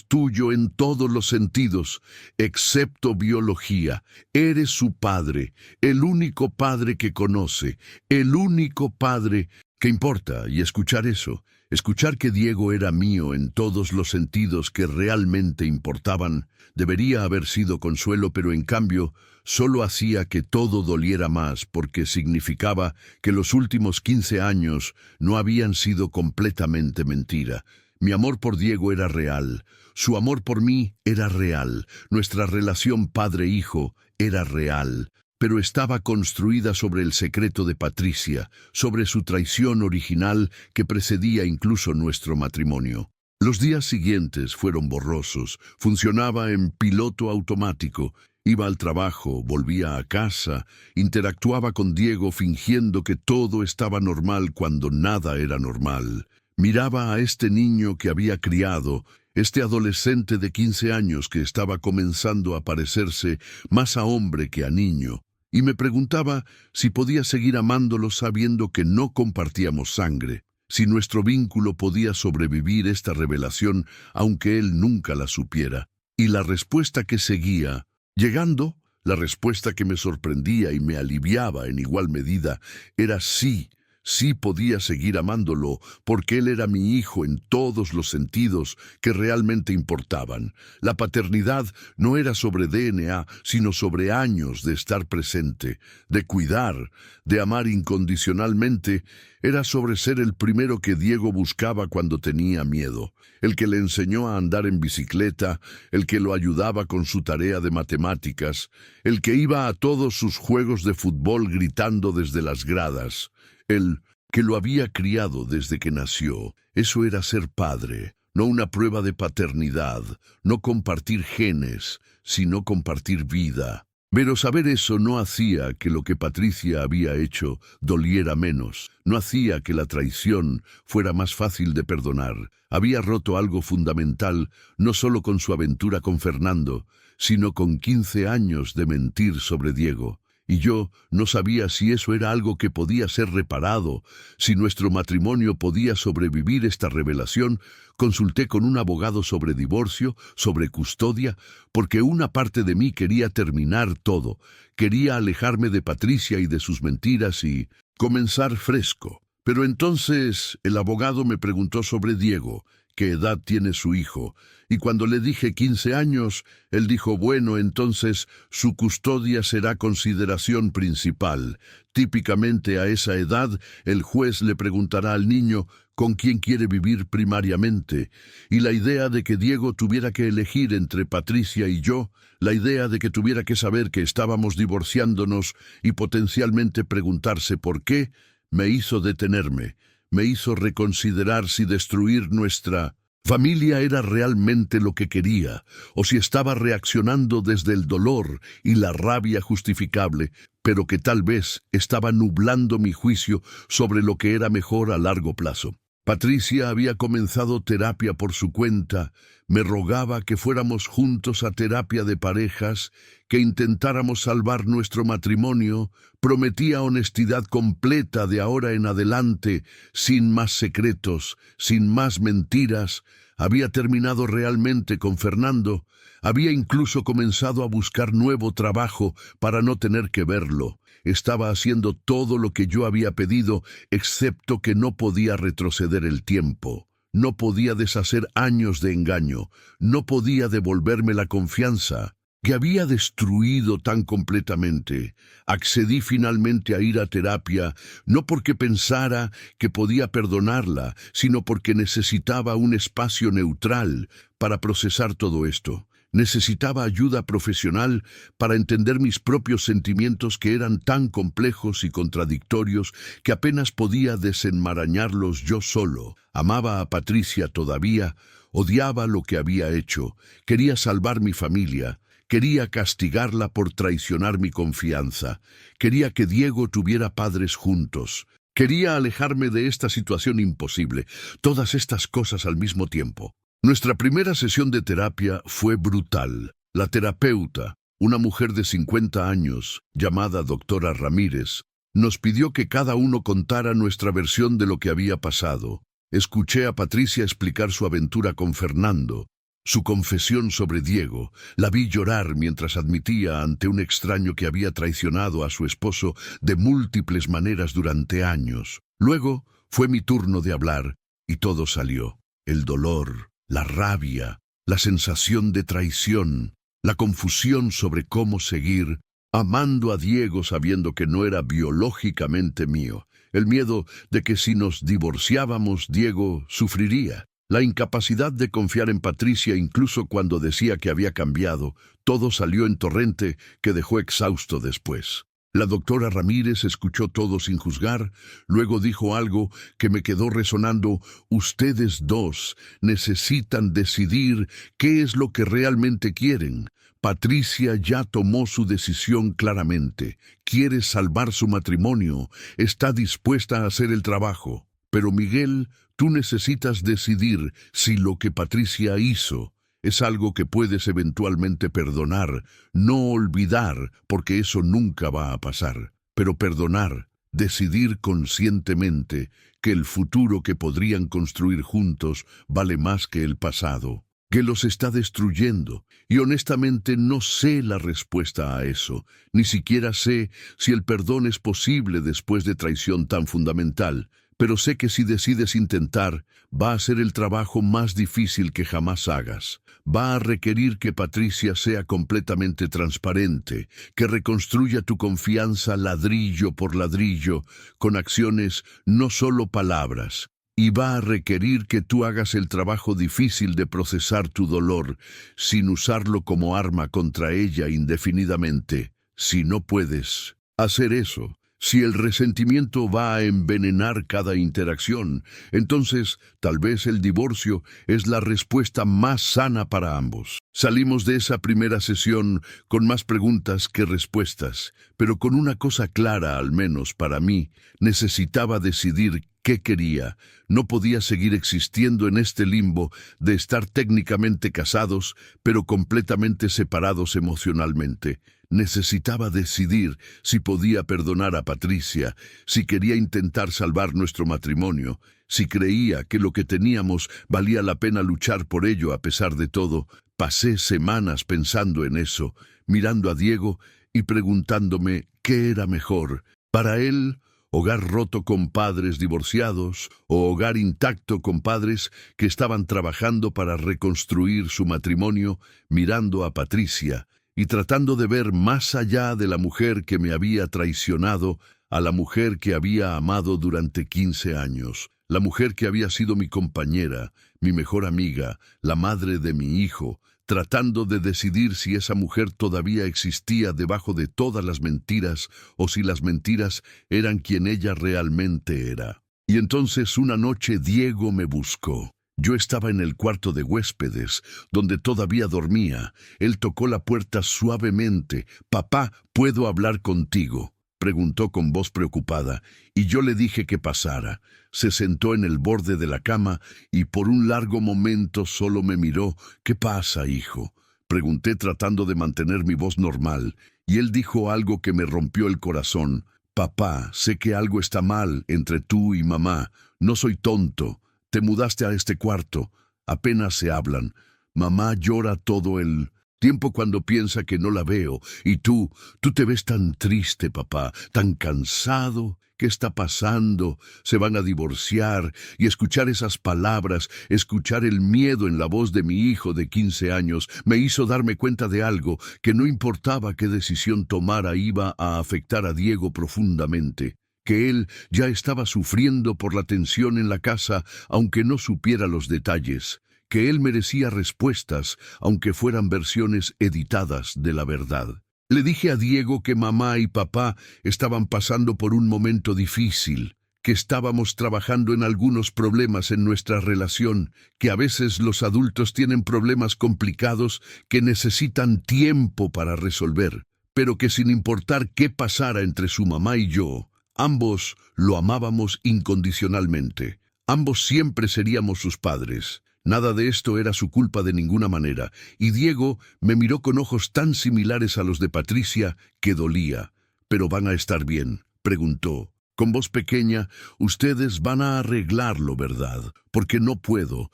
tuyo en todos los sentidos, excepto biología. Eres su padre, el único padre que conoce, el único padre que importa. Y escuchar eso, escuchar que Diego era mío en todos los sentidos que realmente importaban, debería haber sido consuelo, pero en cambio solo hacía que todo doliera más, porque significaba que los últimos 15 años no habían sido completamente mentira. Mi amor por Diego era real, su amor por mí era real, nuestra relación padre-hijo era real, pero estaba construida sobre el secreto de Patricia, sobre su traición original que precedía incluso nuestro matrimonio. Los días siguientes fueron borrosos, funcionaba en piloto automático. Iba al trabajo, volvía a casa, interactuaba con Diego fingiendo que todo estaba normal cuando nada era normal. Miraba a este niño que había criado, este adolescente de 15 años que estaba comenzando a parecerse más a hombre que a niño, y me preguntaba si podía seguir amándolo sabiendo que no compartíamos sangre, si nuestro vínculo podía sobrevivir esta revelación aunque él nunca la supiera. Y la respuesta que seguía llegando, la respuesta que me sorprendía y me aliviaba en igual medida, era sí. Sí podía seguir amándolo, porque él era mi hijo en todos los sentidos que realmente importaban. La paternidad no era sobre DNA, sino sobre años de estar presente, de cuidar, de amar incondicionalmente. Era sobre ser el primero que Diego buscaba cuando tenía miedo, el que le enseñó a andar en bicicleta, el que lo ayudaba con su tarea de matemáticas, el que iba a todos sus juegos de fútbol gritando desde las gradas. El que lo había criado desde que nació. Eso era ser padre, no una prueba de paternidad, no compartir genes, sino compartir vida. Pero saber eso no hacía que lo que Patricia había hecho doliera menos, no hacía que la traición fuera más fácil de perdonar. Había roto algo fundamental, no solo con su aventura con Fernando, sino con 15 años de mentir sobre Diego. Y yo no sabía si eso era algo que podía ser reparado, si nuestro matrimonio podía sobrevivir esta revelación. Consulté con un abogado sobre divorcio, sobre custodia, porque una parte de mí quería terminar todo, quería alejarme de Patricia y de sus mentiras y comenzar fresco. Pero entonces el abogado me preguntó sobre Diego, qué edad tiene su hijo, y cuando le dije 15 años, él dijo, bueno, entonces su custodia será consideración principal. Típicamente a esa edad, el juez le preguntará al niño con quién quiere vivir primariamente, y la idea de que Diego tuviera que elegir entre Patricia y yo, la idea de que tuviera que saber que estábamos divorciándonos y potencialmente preguntarse por qué, me hizo detenerme. Me hizo reconsiderar si destruir nuestra familia era realmente lo que quería, o si estaba reaccionando desde el dolor y la rabia justificable, pero que tal vez estaba nublando mi juicio sobre lo que era mejor a largo plazo. Patricia había comenzado terapia por su cuenta, Me rogaba que fuéramos juntos a terapia de parejas, que intentáramos salvar nuestro matrimonio, prometía honestidad completa de ahora en adelante, sin más secretos, sin más mentiras. Había terminado realmente con Fernando, había incluso comenzado a buscar nuevo trabajo para no tener que verlo. Estaba haciendo todo lo que yo había pedido, excepto que no podía retroceder el tiempo. No podía deshacer años de engaño, no podía devolverme la confianza que había destruido tan completamente. Accedí finalmente a ir a terapia, no porque pensara que podía perdonarla, sino porque necesitaba un espacio neutral para procesar todo esto. Necesitaba ayuda profesional para entender mis propios sentimientos que eran tan complejos y contradictorios que apenas podía desenmarañarlos yo solo. Amaba a Patricia todavía, odiaba lo que había hecho, quería salvar mi familia, quería castigarla por traicionar mi confianza, quería que Diego tuviera padres juntos, quería alejarme de esta situación imposible, todas estas cosas al mismo tiempo. Nuestra primera sesión de terapia fue brutal. La terapeuta, una mujer de 50 años, llamada doctora Ramírez, nos pidió que cada uno contara nuestra versión de lo que había pasado. Escuché a Patricia explicar su aventura con Fernando, su confesión sobre Diego. La vi llorar mientras admitía ante un extraño que había traicionado a su esposo de múltiples maneras durante años. Luego fue mi turno de hablar y todo salió. El dolor, la rabia, la sensación de traición, la confusión sobre cómo seguir, amando a Diego sabiendo que no era biológicamente mío, el miedo de que si nos divorciábamos Diego sufriría, la incapacidad de confiar en Patricia incluso cuando decía que había cambiado, todo salió en torrente que dejó exhausto después. La doctora Ramírez escuchó todo sin juzgar, luego dijo algo que me quedó resonando: ustedes dos necesitan decidir qué es lo que realmente quieren. Patricia ya tomó su decisión claramente, quiere salvar su matrimonio, está dispuesta a hacer el trabajo. Pero Miguel, tú necesitas decidir si lo que Patricia hizo es algo que puedes eventualmente perdonar, no olvidar, porque eso nunca va a pasar, pero perdonar, decidir conscientemente que el futuro que podrían construir juntos vale más que el pasado, que los está destruyendo, y honestamente no sé la respuesta a eso, ni siquiera sé si el perdón es posible después de traición tan fundamental. Pero sé que si decides intentar, va a ser el trabajo más difícil que jamás hagas. Va a requerir que Patricia sea completamente transparente, que reconstruya tu confianza ladrillo por ladrillo, con acciones, no solo palabras. Y va a requerir que tú hagas el trabajo difícil de procesar tu dolor, sin usarlo como arma contra ella indefinidamente. Si no puedes hacer eso, si el resentimiento va a envenenar cada interacción, entonces tal vez el divorcio es la respuesta más sana para ambos. Salimos de esa primera sesión con más preguntas que respuestas, pero con una cosa clara, al menos para mí: necesitaba decidir qué quería. No podía seguir existiendo en este limbo de estar técnicamente casados, pero completamente separados emocionalmente. Necesitaba decidir si podía perdonar a Patricia, si quería intentar salvar nuestro matrimonio, si creía que lo que teníamos valía la pena luchar por ello a pesar de todo. Pasé semanas pensando en eso, mirando a Diego y preguntándome qué era mejor. Para él, hogar roto con padres divorciados o hogar intacto con padres que estaban trabajando para reconstruir su matrimonio, mirando a Patricia y tratando de ver más allá de la mujer que me había traicionado a la mujer que había amado durante 15 años, la mujer que había sido mi compañera, mi mejor amiga, la madre de mi hijo, tratando de decidir si esa mujer todavía existía debajo de todas las mentiras o si las mentiras eran quien ella realmente era. Y entonces una noche Diego me buscó. Yo estaba en el cuarto de huéspedes, donde todavía dormía. Él tocó la puerta suavemente. «Papá, ¿puedo hablar contigo?». preguntó con voz preocupada, y yo le dije que pasara. Se sentó en el borde de la cama y por un largo momento solo me miró. «¿Qué pasa, hijo?», pregunté tratando de mantener mi voz normal, y él dijo algo que me rompió el corazón. «Papá, sé que algo está mal entre tú y mamá. No soy tonto. Te mudaste a este cuarto. Apenas se hablan. Mamá llora todo el tiempo cuando piensa que no la veo. Y tú te ves tan triste, papá, tan cansado. ¿Qué está pasando? Se van a divorciar». Y escuchar esas palabras, escuchar el miedo en la voz de mi hijo de 15 años, me hizo darme cuenta de algo, que no importaba qué decisión tomara iba a afectar a Diego profundamente, que él ya estaba sufriendo por la tensión en la casa, aunque no supiera los detalles, que él merecía respuestas, aunque fueran versiones editadas de la verdad. Le dije a Diego que mamá y papá estaban pasando por un momento difícil, que estábamos trabajando en algunos problemas en nuestra relación, que a veces los adultos tienen problemas complicados que necesitan tiempo para resolver, pero que sin importar qué pasara entre su mamá y yo, ambos lo amábamos incondicionalmente. Ambos siempre seríamos sus padres. Nada de esto era su culpa de ninguna manera, y Diego me miró con ojos tan similares a los de Patricia que dolía. «¿Pero van a estar bien?», preguntó, con voz pequeña. «Ustedes van a arreglarlo, ¿verdad? Porque no puedo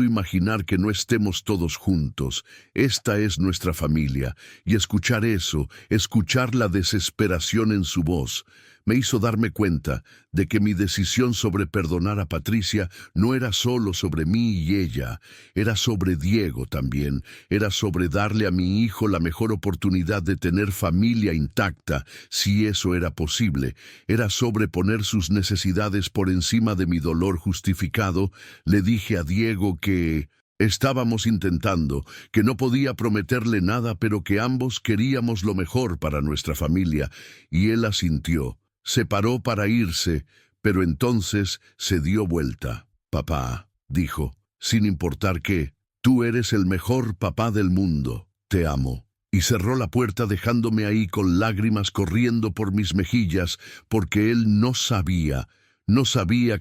imaginar que no estemos todos juntos. Esta es nuestra familia». Y escuchar eso, escuchar la desesperación en su voz, me hizo darme cuenta de que mi decisión sobre perdonar a Patricia no era solo sobre mí y ella, era sobre Diego también, era sobre darle a mi hijo la mejor oportunidad de tener familia intacta, si eso era posible, era sobre poner sus necesidades por encima de mi dolor justificado. Le dije a Diego que estábamos intentando, que no podía prometerle nada, pero que ambos queríamos lo mejor para nuestra familia, y él asintió. Se paró para irse, pero entonces se dio vuelta. «Papá», dijo, «sin importar qué, tú eres el mejor papá del mundo. Te amo». Y cerró la puerta dejándome ahí con lágrimas corriendo por mis mejillas, porque él no sabía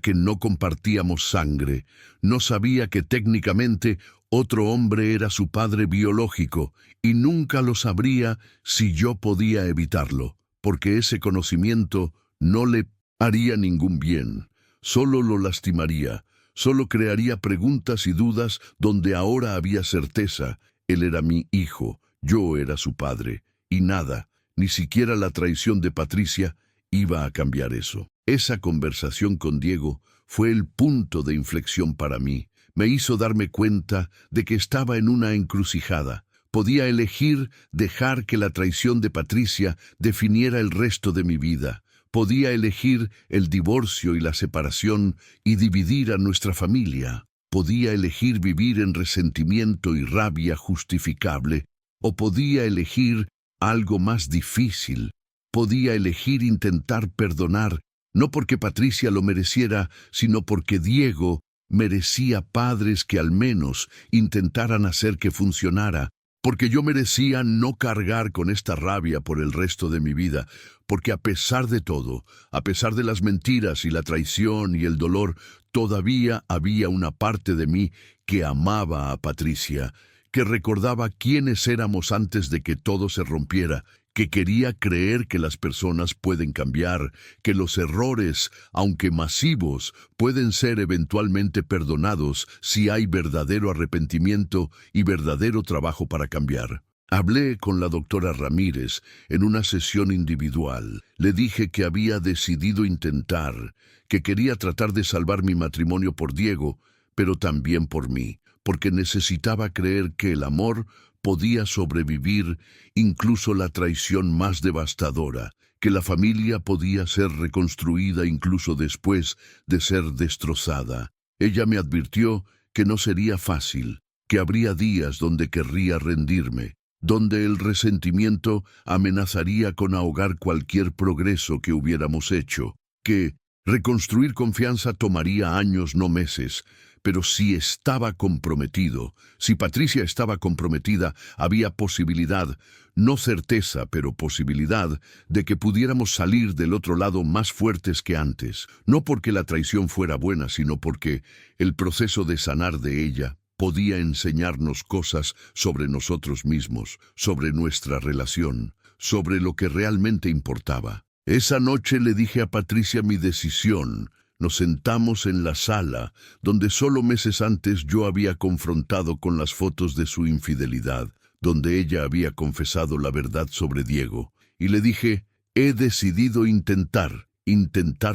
que no compartíamos sangre, no sabía que técnicamente otro hombre era su padre biológico, y nunca lo sabría si yo podía evitarlo, porque ese conocimiento no le haría ningún bien, solo lo lastimaría, solo crearía preguntas y dudas donde ahora había certeza. Él era mi hijo, yo era su padre, y nada, ni siquiera la traición de Patricia, iba a cambiar eso. Esa conversación con Diego fue el punto de inflexión para mí. Me hizo darme cuenta de que estaba en una encrucijada. Podía elegir dejar que la traición de Patricia definiera el resto de mi vida. Podía elegir el divorcio y la separación y dividir a nuestra familia. Podía elegir vivir en resentimiento y rabia justificable, o podía elegir algo más difícil. Podía elegir intentar perdonar, no porque Patricia lo mereciera, sino porque Diego merecía padres que al menos intentaran hacer que funcionara, porque yo merecía no cargar con esta rabia por el resto de mi vida, porque a pesar de todo, a pesar de las mentiras y la traición y el dolor, todavía había una parte de mí que amaba a Patricia, que recordaba quiénes éramos antes de que todo se rompiera, que quería creer que las personas pueden cambiar, que los errores, aunque masivos, pueden ser eventualmente perdonados si hay verdadero arrepentimiento y verdadero trabajo para cambiar. Hablé con la doctora Ramírez en una sesión individual. Le dije que había decidido intentar, que quería tratar de salvar mi matrimonio por Diego, pero también por mí, porque necesitaba creer que el amor podía sobrevivir incluso la traición más devastadora, que la familia podía ser reconstruida incluso después de ser destrozada. Ella me advirtió que no sería fácil, que habría días donde querría rendirme, donde el resentimiento amenazaría con ahogar cualquier progreso que hubiéramos hecho, que Reconstruir confianza tomaría años, no meses, pero si estaba comprometido, si Patricia estaba comprometida, había posibilidad, no certeza, pero posibilidad, de que pudiéramos salir del otro lado más fuertes que antes, no porque la traición fuera buena, sino porque el proceso de sanar de ella podía enseñarnos cosas sobre nosotros mismos, sobre nuestra relación, sobre lo que realmente importaba. Esa noche le dije a Patricia mi decisión. Nos sentamos en la sala, donde solo meses antes yo había confrontado con las fotos de su infidelidad, donde ella había confesado la verdad sobre Diego. Y le dije, he decidido intentar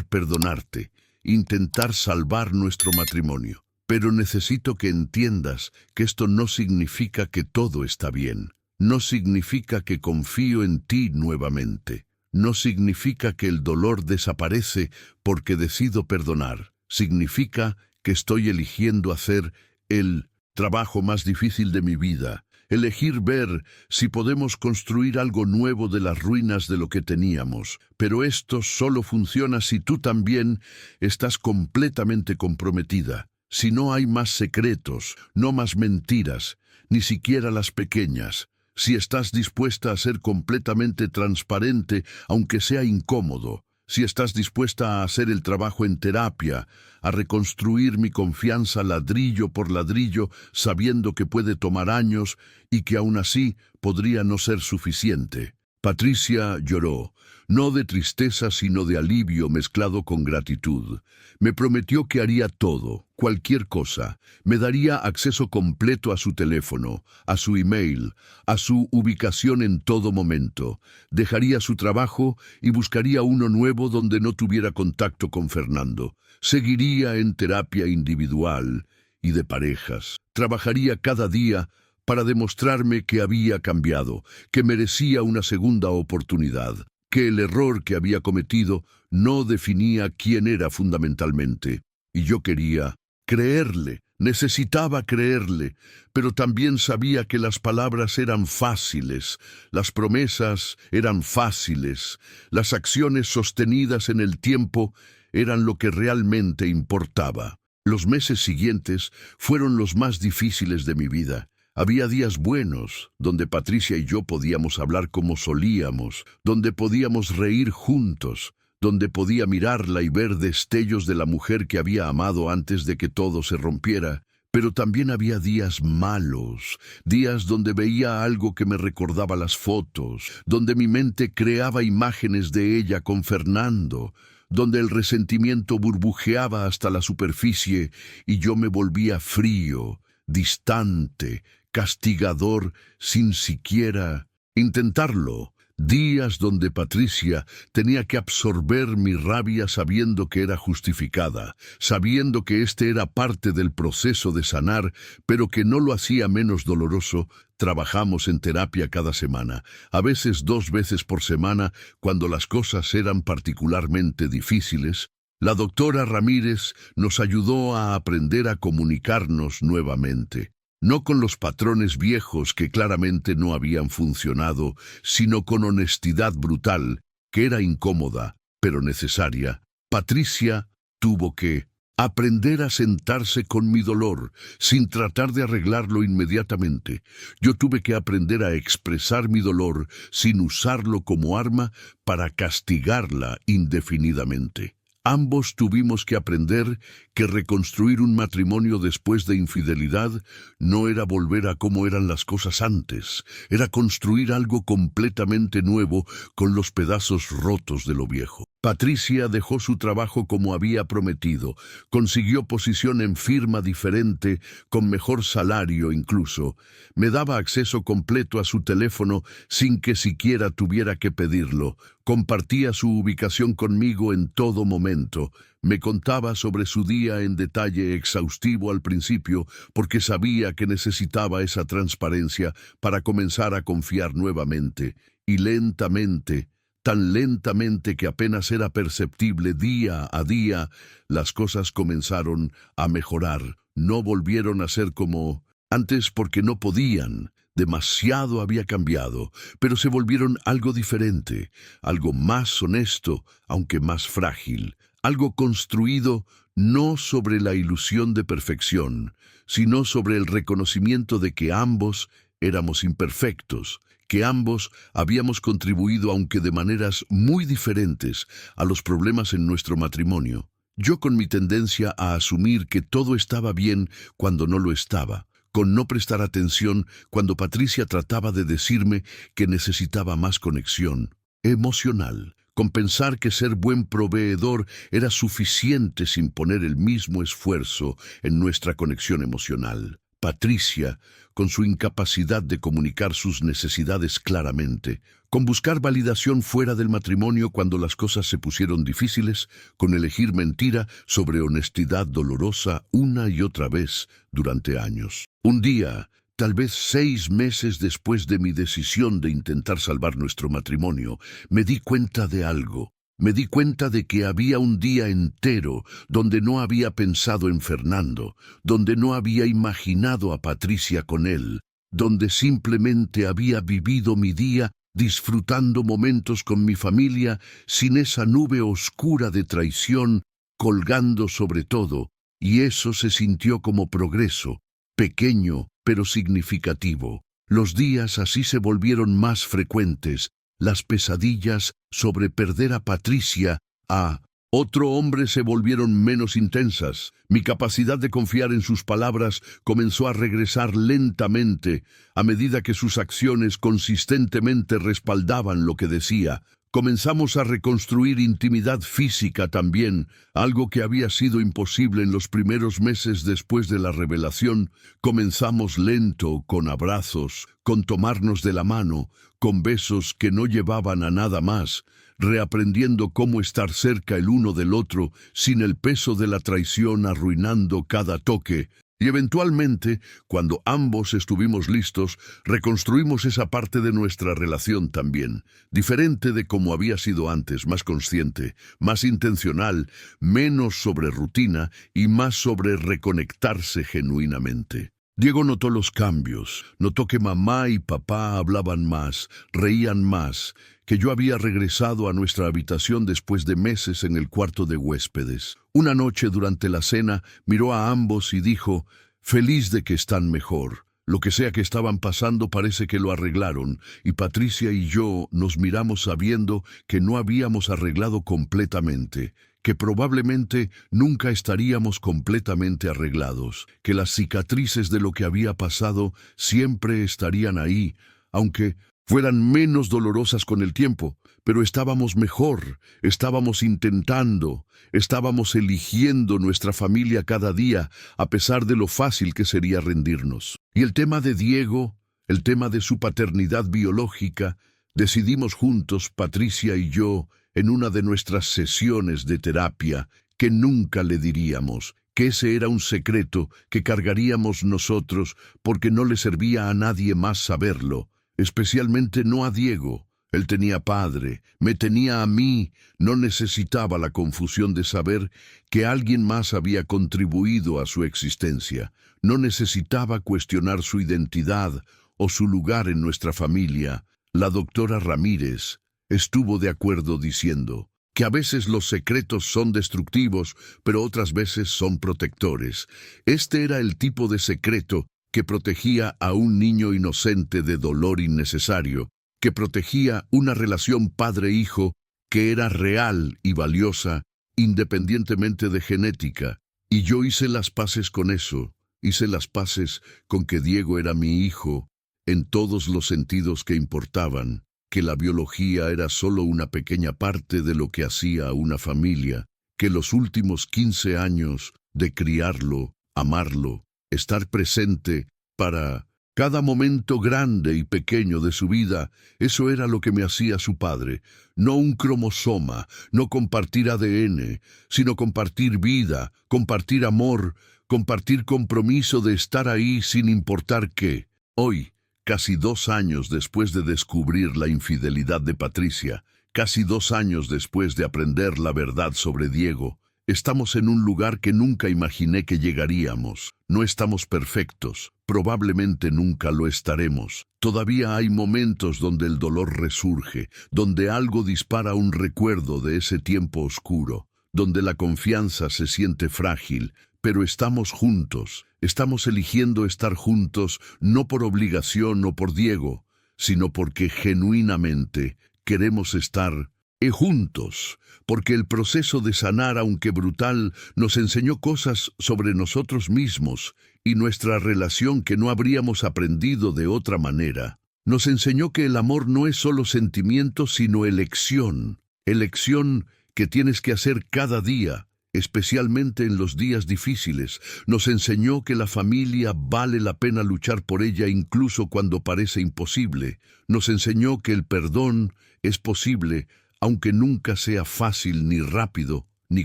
perdonarte, intentar salvar nuestro matrimonio. Pero necesito que entiendas que esto no significa que todo está bien. No significa que confío en ti nuevamente. No significa que el dolor desaparece porque decido perdonar. Significa que estoy eligiendo hacer el trabajo más difícil de mi vida. Elegir ver si podemos construir algo nuevo de las ruinas de lo que teníamos. Pero esto solo funciona si tú también estás completamente comprometida. Si no hay más secretos, no más mentiras, ni siquiera las pequeñas. Si estás dispuesta a ser completamente transparente, aunque sea incómodo. Si estás dispuesta a hacer el trabajo en terapia, a reconstruir mi confianza ladrillo por ladrillo, sabiendo que puede tomar años y que aún así podría no ser suficiente. Patricia lloró, no de tristeza sino de alivio mezclado con gratitud. Me prometió que haría todo, cualquier cosa. Me daría acceso completo a su teléfono, a su email, a su ubicación en todo momento. Dejaría su trabajo y buscaría uno nuevo donde no tuviera contacto con Fernando. Seguiría en terapia individual y de parejas. Trabajaría cada día para demostrarme que había cambiado, que merecía una segunda oportunidad, que el error que había cometido no definía quién era fundamentalmente. Y yo quería creerle, necesitaba creerle, pero también sabía que las palabras eran fáciles, las promesas eran fáciles, las acciones sostenidas en el tiempo eran lo que realmente importaba. Los meses siguientes fueron los más difíciles de mi vida. Había días buenos, donde Patricia y yo podíamos hablar como solíamos, donde podíamos reír juntos, donde podía mirarla y ver destellos de la mujer que había amado antes de que todo se rompiera. Pero también había días malos, días donde veía algo que me recordaba las fotos, donde mi mente creaba imágenes de ella con Fernando, donde el resentimiento burbujeaba hasta la superficie y yo me volvía frío, distante, castigador, sin siquiera intentarlo. Días donde Patricia tenía que absorber mi rabia sabiendo que era justificada, sabiendo que este era parte del proceso de sanar, pero que no lo hacía menos doloroso. Trabajamos en terapia cada semana, a veces 2 veces por semana, cuando las cosas eran particularmente difíciles. La doctora Ramírez nos ayudó a aprender a comunicarnos nuevamente. No con los patrones viejos que claramente no habían funcionado, sino con honestidad brutal, que era incómoda, pero necesaria. Patricia tuvo que aprender a sentarse con mi dolor, sin tratar de arreglarlo inmediatamente. Yo tuve que aprender a expresar mi dolor, sin usarlo como arma para castigarla indefinidamente. Ambos tuvimos que aprender que reconstruir un matrimonio después de infidelidad no era volver a cómo eran las cosas antes, era construir algo completamente nuevo con los pedazos rotos de lo viejo. Patricia dejó su trabajo como había prometido, consiguió posición en firma diferente, con mejor salario incluso. Me daba acceso completo a su teléfono sin que siquiera tuviera que pedirlo. Compartía su ubicación conmigo en todo momento. Me contaba sobre su día en detalle exhaustivo al principio, porque sabía que necesitaba esa transparencia para comenzar a confiar nuevamente. Y lentamente, tan lentamente que apenas era perceptible día a día, las cosas comenzaron a mejorar. No volvieron a ser como antes porque no podían. Demasiado había cambiado, pero se volvieron algo diferente, algo más honesto, aunque más frágil, algo construido no sobre la ilusión de perfección, sino sobre el reconocimiento de que ambos éramos imperfectos, que ambos habíamos contribuido, aunque de maneras muy diferentes, a los problemas en nuestro matrimonio. Yo con mi tendencia a asumir que todo estaba bien cuando no lo estaba, con no prestar atención cuando Patricia trataba de decirme que necesitaba más conexión emocional, con pensar que ser buen proveedor era suficiente sin poner el mismo esfuerzo en nuestra conexión emocional. Patricia, con su incapacidad de comunicar sus necesidades claramente, con buscar validación fuera del matrimonio cuando las cosas se pusieron difíciles, con elegir mentira sobre honestidad dolorosa una y otra vez durante años. Un día, tal vez 6 meses después de mi decisión de intentar salvar nuestro matrimonio, me di cuenta de algo. Me di cuenta de que había un día entero donde no había pensado en Fernando, donde no había imaginado a Patricia con él, donde simplemente había vivido mi día disfrutando momentos con mi familia sin esa nube oscura de traición colgando sobre todo, y eso se sintió como progreso, pequeño pero significativo. Los días así se volvieron más frecuentes. Las pesadillas sobre perder a Patricia, a otro hombre, se volvieron menos intensas. Mi capacidad de confiar en sus palabras comenzó a regresar lentamente a medida que sus acciones consistentemente respaldaban lo que decía. Comenzamos a reconstruir intimidad física también, algo que había sido imposible en los primeros meses después de la revelación. Comenzamos lento, con abrazos, con tomarnos de la mano, con besos que no llevaban a nada más, reaprendiendo cómo estar cerca el uno del otro sin el peso de la traición arruinando cada toque. Y eventualmente, cuando ambos estuvimos listos, reconstruimos esa parte de nuestra relación también, diferente de como había sido antes, más consciente, más intencional, menos sobre rutina y más sobre reconectarse genuinamente. Diego notó los cambios, notó que mamá y papá hablaban más, reían más, que yo había regresado a nuestra habitación después de meses en el cuarto de huéspedes. Una noche durante la cena miró a ambos y dijo: «Feliz de que están mejor. Lo que sea que estaban pasando parece que lo arreglaron», y Patricia y yo nos miramos sabiendo que no habíamos arreglado completamente, que probablemente nunca estaríamos completamente arreglados, que las cicatrices de lo que había pasado siempre estarían ahí, aunque fueran menos dolorosas con el tiempo, pero estábamos mejor, estábamos intentando, estábamos eligiendo nuestra familia cada día, a pesar de lo fácil que sería rendirnos. Y el tema de Diego, el tema de su paternidad biológica, decidimos juntos, Patricia y yo, en una de nuestras sesiones de terapia, que nunca le diríamos, que ese era un secreto que cargaríamos nosotros porque no le servía a nadie más saberlo, especialmente no a Diego. Él tenía padre, me tenía a mí, no necesitaba la confusión de saber que alguien más había contribuido a su existencia, no necesitaba cuestionar su identidad o su lugar en nuestra familia. La doctora Ramírez estuvo de acuerdo diciendo que a veces los secretos son destructivos, pero otras veces son protectores. Este era el tipo de secreto que protegía a un niño inocente de dolor innecesario, que protegía una relación padre-hijo que era real y valiosa, independientemente de genética. Y yo hice las paces con eso, hice las paces con que Diego era mi hijo, en todos los sentidos que importaban, que la biología era solo una pequeña parte de lo que hacía a una familia, que los últimos 15 años de criarlo, amarlo, estar presente para cada momento grande y pequeño de su vida, eso era lo que me hacía su padre. No un cromosoma, no compartir ADN, sino compartir vida, compartir amor, compartir compromiso de estar ahí sin importar qué. Hoy, casi 2 años después de descubrir la infidelidad de Patricia, casi 2 años después de aprender la verdad sobre Diego, estamos en un lugar que nunca imaginé que llegaríamos. No estamos perfectos, probablemente nunca lo estaremos. Todavía hay momentos donde el dolor resurge, donde algo dispara un recuerdo de ese tiempo oscuro. donde la confianza se siente frágil, pero estamos juntos. Estamos eligiendo estar juntos no por obligación o por Diego, sino porque genuinamente queremos estar juntos, porque el proceso de sanar, aunque brutal, nos enseñó cosas sobre nosotros mismos y nuestra relación que no habríamos aprendido de otra manera. Nos enseñó que el amor no es solo sentimiento, sino elección. Elección que tienes que hacer cada día, especialmente en los días difíciles. Nos enseñó que la familia vale la pena luchar por ella incluso cuando parece imposible. Nos enseñó que el perdón es posible, aunque nunca sea fácil, ni rápido, ni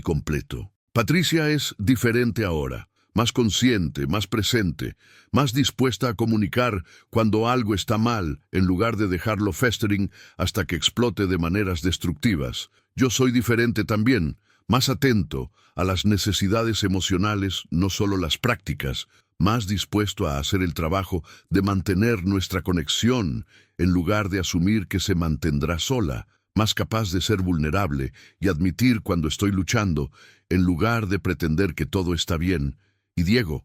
completo. Patricia es diferente ahora, más consciente, más presente, más dispuesta a comunicar cuando algo está mal, en lugar de dejarlo festering hasta que explote de maneras destructivas. Yo soy diferente también, más atento a las necesidades emocionales, no solo las prácticas, más dispuesto a hacer el trabajo de mantener nuestra conexión, en lugar de asumir que se mantendrá sola, más capaz de ser vulnerable y admitir cuando estoy luchando, en lugar de pretender que todo está bien. Y Diego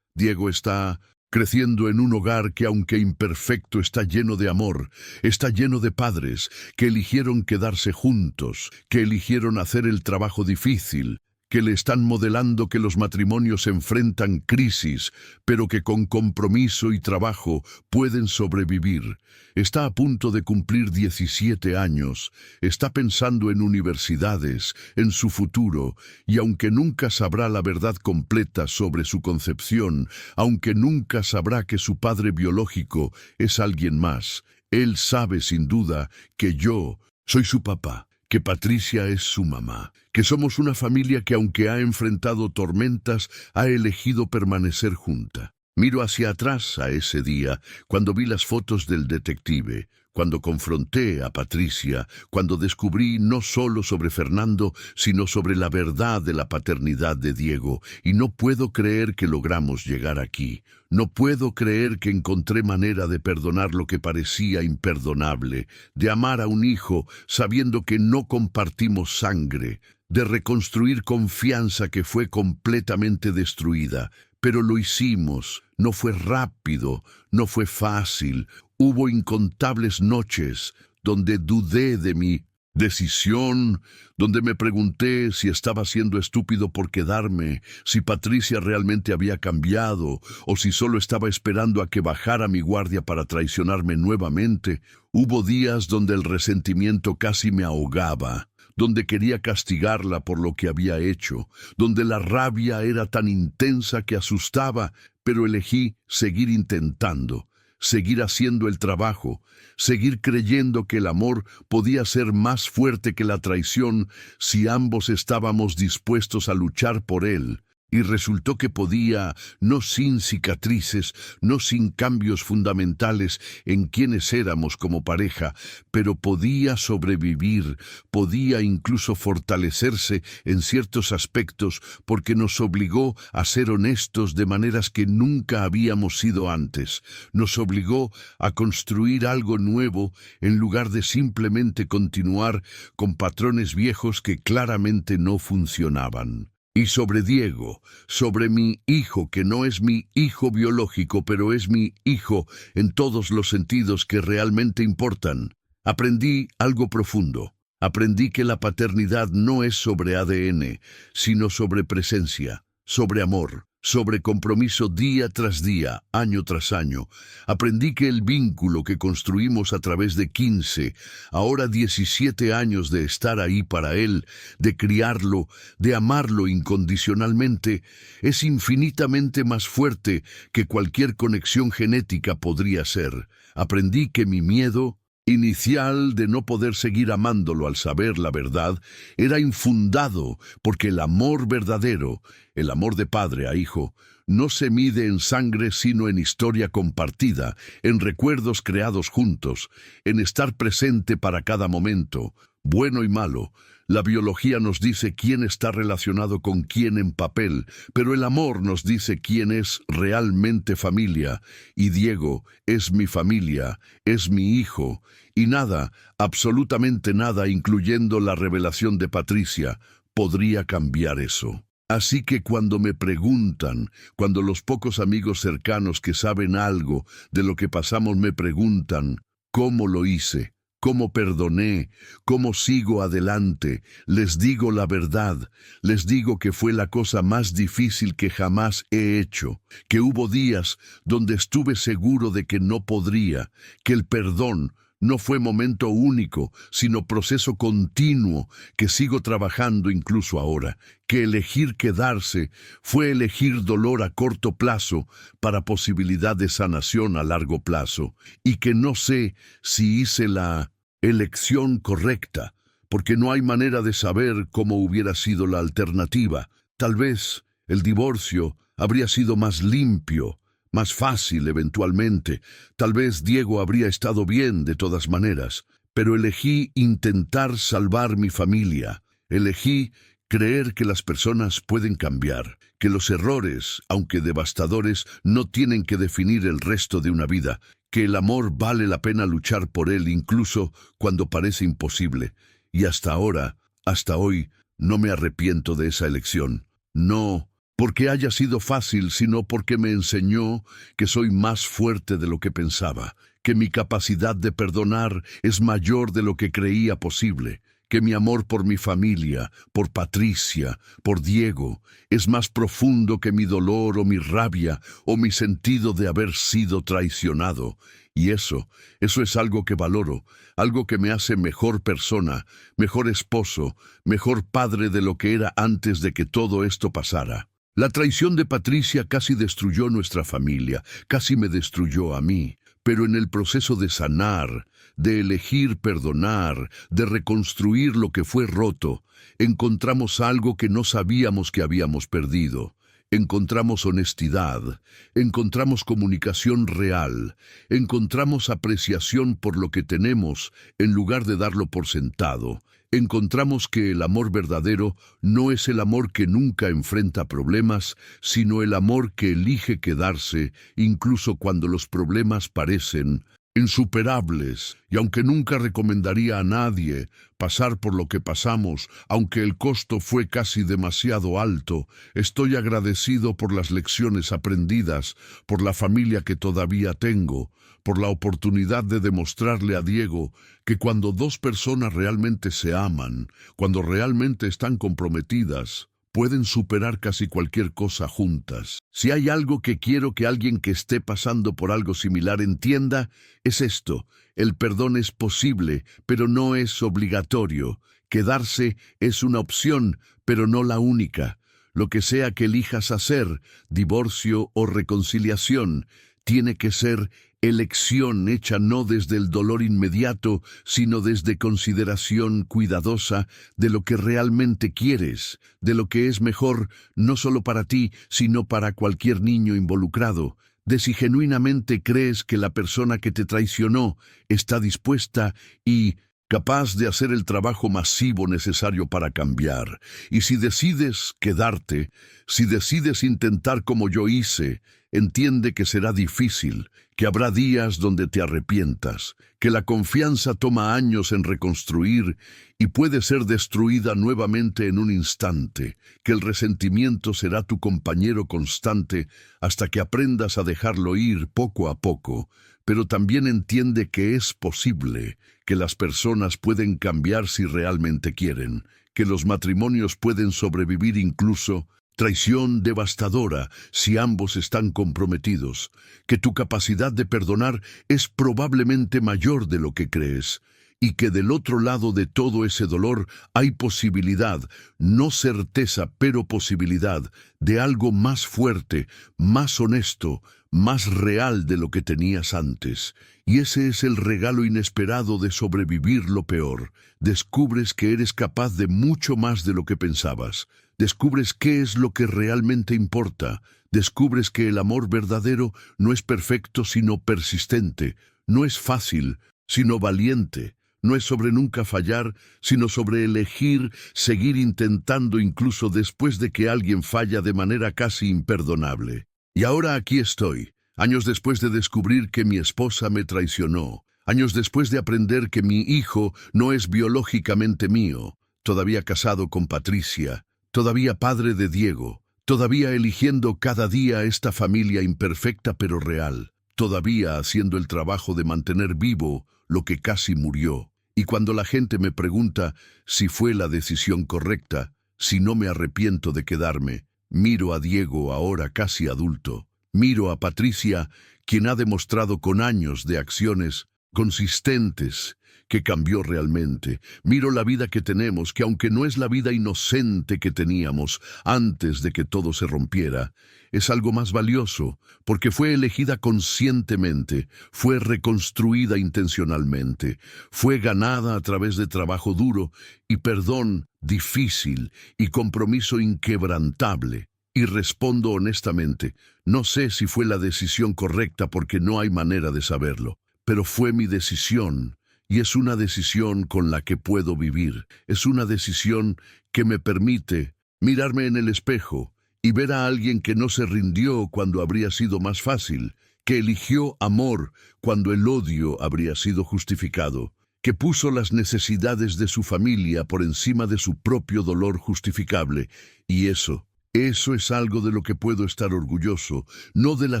está creciendo en un hogar que, aunque imperfecto, está lleno de amor, está lleno de padres que eligieron quedarse juntos, que eligieron hacer el trabajo difícil, que le están modelando que los matrimonios enfrentan crisis, pero que con compromiso y trabajo pueden sobrevivir. Está a punto de cumplir 17 años, está pensando en universidades, en su futuro, y aunque nunca sabrá la verdad completa sobre su concepción, aunque nunca sabrá que su padre biológico es alguien más, él sabe sin duda que yo soy su papá, que Patricia es su mamá, que somos una familia que, aunque ha enfrentado tormentas, ha elegido permanecer junta. Miro hacia atrás a ese día, cuando vi las fotos del detective, cuando confronté a Patricia, cuando descubrí no solo sobre Fernando, sino sobre la verdad de la paternidad de Diego, y no puedo creer que logramos llegar aquí. No puedo creer que encontré manera de perdonar lo que parecía imperdonable, de amar a un hijo sabiendo que no compartimos sangre, de reconstruir confianza que fue completamente destruida. Pero lo hicimos, no fue rápido, no fue fácil. Hubo incontables noches donde dudé de mi decisión, donde me pregunté si estaba siendo estúpido por quedarme, si Patricia realmente había cambiado, o si solo estaba esperando a que bajara mi guardia para traicionarme nuevamente. Hubo días donde el resentimiento casi me ahogaba, donde quería castigarla por lo que había hecho, donde la rabia era tan intensa que asustaba, pero elegí seguir intentando, seguir haciendo el trabajo, seguir creyendo que el amor podía ser más fuerte que la traición si ambos estábamos dispuestos a luchar por él. Y resultó que podía, no sin cicatrices, no sin cambios fundamentales en quienes éramos como pareja, pero podía sobrevivir, podía incluso fortalecerse en ciertos aspectos porque nos obligó a ser honestos de maneras que nunca habíamos sido antes. Nos obligó a construir algo nuevo en lugar de simplemente continuar con patrones viejos que claramente no funcionaban. Y sobre Diego, sobre mi hijo, que no es mi hijo biológico, pero es mi hijo en todos los sentidos que realmente importan, aprendí algo profundo. Aprendí que la paternidad no es sobre ADN, sino sobre presencia, sobre amor, sobre compromiso día tras día, año tras año. Aprendí que el vínculo que construimos a través de 15, ahora 17 años de estar ahí para él, de criarlo, de amarlo incondicionalmente, es infinitamente más fuerte que cualquier conexión genética podría ser. Aprendí que mi miedo inicial de no poder seguir amándolo al saber la verdad era infundado porque el amor verdadero, el amor de padre a hijo, no se mide en sangre sino en historia compartida, en recuerdos creados juntos, en estar presente para cada momento, bueno y malo. La biología nos dice quién está relacionado con quién en papel, pero el amor nos dice quién es realmente familia. Y Diego es mi familia, es mi hijo. Y nada, absolutamente nada, incluyendo la revelación de Patricia, podría cambiar eso. Así que cuando me preguntan, cuando los pocos amigos cercanos que saben algo de lo que pasamos me preguntan, ¿cómo lo hice? ¿Cómo perdoné? ¿Cómo sigo adelante? Les digo la verdad. Les digo que fue la cosa más difícil que jamás he hecho, que hubo días donde estuve seguro de que no podría, que el perdón no fue momento único, sino proceso continuo, que sigo trabajando incluso ahora, que elegir quedarse fue elegir dolor a corto plazo para posibilidad de sanación a largo plazo, y que no sé si hice la elección correcta, porque no hay manera de saber cómo hubiera sido la alternativa. Tal vez el divorcio habría sido más limpio, más fácil eventualmente. Tal vez Diego habría estado bien de todas maneras, pero elegí intentar salvar mi familia. Elegí creer que las personas pueden cambiar, que los errores, aunque devastadores, no tienen que definir el resto de una vida, que el amor vale la pena luchar por él incluso cuando parece imposible. Y hasta ahora, hasta hoy, no me arrepiento de esa elección. No porque haya sido fácil, sino porque me enseñó que soy más fuerte de lo que pensaba, que mi capacidad de perdonar es mayor de lo que creía posible, que mi amor por mi familia, por Patricia, por Diego, es más profundo que mi dolor o mi rabia o mi sentido de haber sido traicionado. Y eso es algo que valoro, algo que me hace mejor persona, mejor esposo, mejor padre de lo que era antes de que todo esto pasara. La traición de Patricia casi destruyó nuestra familia, casi me destruyó a mí, pero en el proceso de sanar, de elegir perdonar, de reconstruir lo que fue roto, encontramos algo que no sabíamos que habíamos perdido. Encontramos honestidad, encontramos comunicación real, encontramos apreciación por lo que tenemos en lugar de darlo por sentado. Encontramos que el amor verdadero no es el amor que nunca enfrenta problemas, sino el amor que elige quedarse incluso cuando los problemas parecen insuperables. Y aunque nunca recomendaría a nadie pasar por lo que pasamos, aunque el costo fue casi demasiado alto, estoy agradecido por las lecciones aprendidas, por la familia que todavía tengo, por la oportunidad de demostrarle a Diego que cuando dos personas realmente se aman, cuando realmente están comprometidas, pueden superar casi cualquier cosa juntas. Si hay algo que quiero que alguien que esté pasando por algo similar entienda, es esto: el perdón es posible, pero no es obligatorio. Quedarse es una opción, pero no la única. Lo que sea que elijas hacer, divorcio o reconciliación, tiene que ser elección hecha no desde el dolor inmediato, sino desde consideración cuidadosa de lo que realmente quieres, de lo que es mejor no solo para ti, sino para cualquier niño involucrado, de si genuinamente crees que la persona que te traicionó está dispuesta y capaz de hacer el trabajo masivo necesario para cambiar. Y si decides quedarte, si decides intentar como yo hice, entiende que será difícil, que habrá días donde te arrepientas, que la confianza toma años en reconstruir y puede ser destruida nuevamente en un instante, que el resentimiento será tu compañero constante hasta que aprendas a dejarlo ir poco a poco, pero también entiende que es posible, que las personas pueden cambiar si realmente quieren, que los matrimonios pueden sobrevivir incluso traición devastadora si ambos están comprometidos, que tu capacidad de perdonar es probablemente mayor de lo que crees, y que del otro lado de todo ese dolor hay posibilidad, no certeza, pero posibilidad de algo más fuerte, más honesto, más real de lo que tenías antes. Y ese es el regalo inesperado de sobrevivir lo peor. Descubres que eres capaz de mucho más de lo que pensabas. Descubres qué es lo que realmente importa. Descubres que el amor verdadero no es perfecto sino persistente. No es fácil, sino valiente. No es sobre nunca fallar, sino sobre elegir seguir intentando incluso después de que alguien falla de manera casi imperdonable. Y ahora aquí estoy, años después de descubrir que mi esposa me traicionó, años después de aprender que mi hijo no es biológicamente mío, todavía casado con Patricia, todavía padre de Diego, todavía eligiendo cada día esta familia imperfecta pero real, todavía haciendo el trabajo de mantener vivo lo que casi murió. Y cuando la gente me pregunta si fue la decisión correcta, si no me arrepiento de quedarme, miro a Diego ahora casi adulto, miro a Patricia, quien ha demostrado con años de acciones consistentes que cambió realmente. Miro la vida que tenemos, que aunque no es la vida inocente que teníamos antes de que todo se rompiera, es algo más valioso, porque fue elegida conscientemente, fue reconstruida intencionalmente, fue ganada a través de trabajo duro y perdón difícil y compromiso inquebrantable. Y respondo honestamente, no sé si fue la decisión correcta porque no hay manera de saberlo, pero fue mi decisión. Y es una decisión con la que puedo vivir. Es una decisión que me permite mirarme en el espejo y ver a alguien que no se rindió cuando habría sido más fácil, que eligió amor cuando el odio habría sido justificado, que puso las necesidades de su familia por encima de su propio dolor justificable. Y eso es algo de lo que puedo estar orgulloso, no de la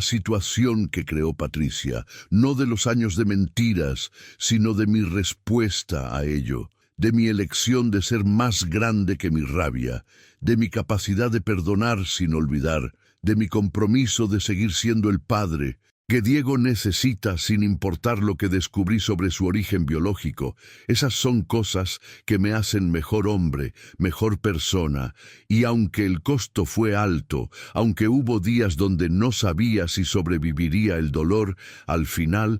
situación que creó Patricia, no de los años de mentiras, sino de mi respuesta a ello, de mi elección de ser más grande que mi rabia, de mi capacidad de perdonar sin olvidar, de mi compromiso de seguir siendo el padre que Diego necesita sin importar lo que descubrí sobre su origen biológico. Esas son cosas que me hacen mejor hombre, mejor persona, y aunque el costo fue alto, aunque hubo días donde no sabía si sobreviviría el dolor, al final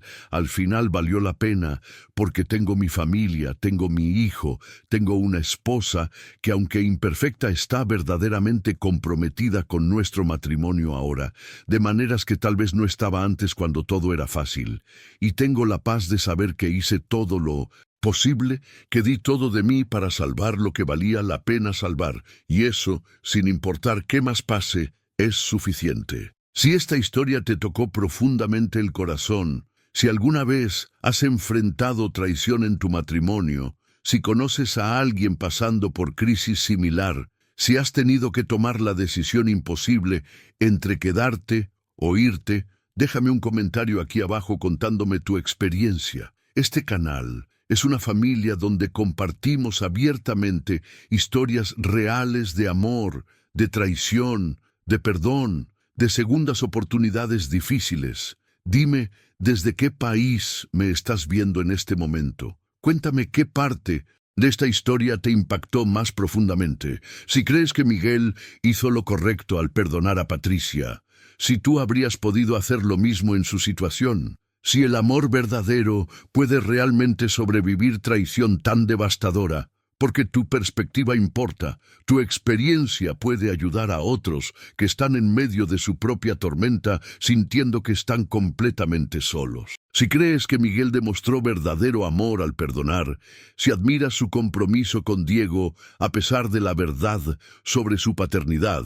valió la pena, porque tengo mi familia, tengo mi hijo, tengo una esposa que aunque imperfecta está verdaderamente comprometida con nuestro matrimonio ahora, de maneras que tal vez no estaba antes cuando todo era fácil, y tengo la paz de saber que hice todo lo posible, que di todo de mí para salvar lo que valía la pena salvar, y eso, sin importar qué más pase, es suficiente. Si esta historia te tocó profundamente el corazón, si alguna vez has enfrentado traición en tu matrimonio, si conoces a alguien pasando por crisis similar, si has tenido que tomar la decisión imposible entre quedarte o irte, déjame un comentario aquí abajo contándome tu experiencia. Este canal es una familia donde compartimos abiertamente historias reales de amor, de traición, de perdón, de segundas oportunidades difíciles. Dime, ¿desde qué país me estás viendo en este momento? Cuéntame qué parte de esta historia te impactó más profundamente. Si crees que Miguel hizo lo correcto al perdonar a Patricia, si tú habrías podido hacer lo mismo en su situación, si el amor verdadero puede realmente sobrevivir traición tan devastadora, porque tu perspectiva importa, tu experiencia puede ayudar a otros que están en medio de su propia tormenta sintiendo que están completamente solos. Si crees que Miguel demostró verdadero amor al perdonar, si admiras su compromiso con Diego a pesar de la verdad sobre su paternidad,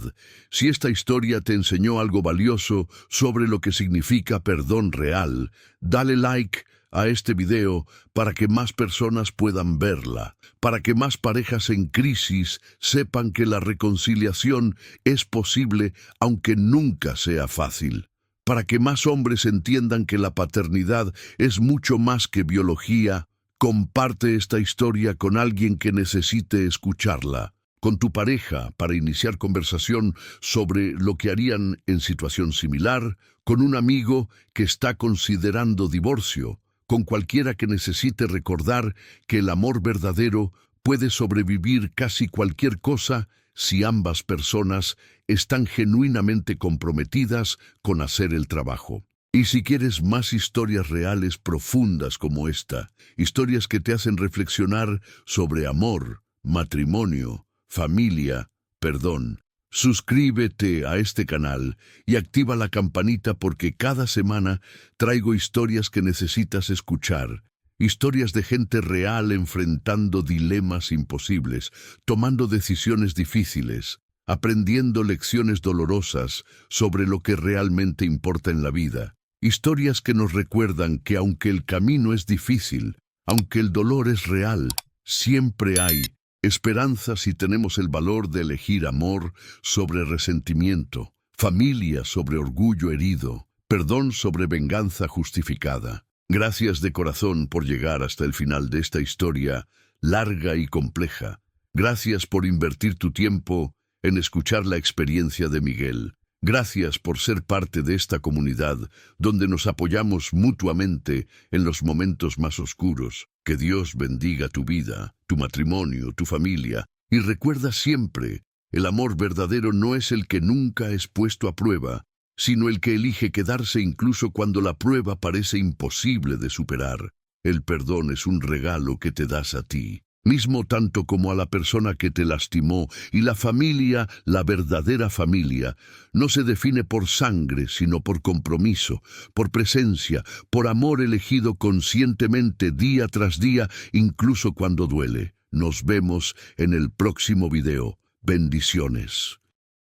si esta historia te enseñó algo valioso sobre lo que significa perdón real, dale like a este video para que más personas puedan verla, para que más parejas en crisis sepan que la reconciliación es posible aunque nunca sea fácil, para que más hombres entiendan que la paternidad es mucho más que biología. Comparte esta historia con alguien que necesite escucharla, con tu pareja para iniciar conversación sobre lo que harían en situación similar, con un amigo que está considerando divorcio, con cualquiera que necesite recordar que el amor verdadero puede sobrevivir casi cualquier cosa si ambas personas están genuinamente comprometidas con hacer el trabajo. Y si quieres más historias reales profundas como esta, historias que te hacen reflexionar sobre amor, matrimonio, familia, perdón, suscríbete a este canal y activa la campanita porque cada semana traigo historias que necesitas escuchar. Historias de gente real enfrentando dilemas imposibles, tomando decisiones difíciles, aprendiendo lecciones dolorosas sobre lo que realmente importa en la vida. Historias que nos recuerdan que aunque el camino es difícil, aunque el dolor es real, siempre hay esperanza si tenemos el valor de elegir amor sobre resentimiento, familia sobre orgullo herido, perdón sobre venganza justificada. Gracias de corazón por llegar hasta el final de esta historia larga y compleja. Gracias por invertir tu tiempo en escuchar la experiencia de Miguel. Gracias por ser parte de esta comunidad donde nos apoyamos mutuamente en los momentos más oscuros. Que Dios bendiga tu vida, tu matrimonio, tu familia. Y recuerda siempre, el amor verdadero no es el que nunca es puesto a prueba, sino el que elige quedarse incluso cuando la prueba parece imposible de superar. El perdón es un regalo que te das a ti mismo tanto como a la persona que te lastimó, y la familia, la verdadera familia, no se define por sangre, sino por compromiso, por presencia, por amor elegido conscientemente día tras día, incluso cuando duele. Nos vemos en el próximo video. Bendiciones.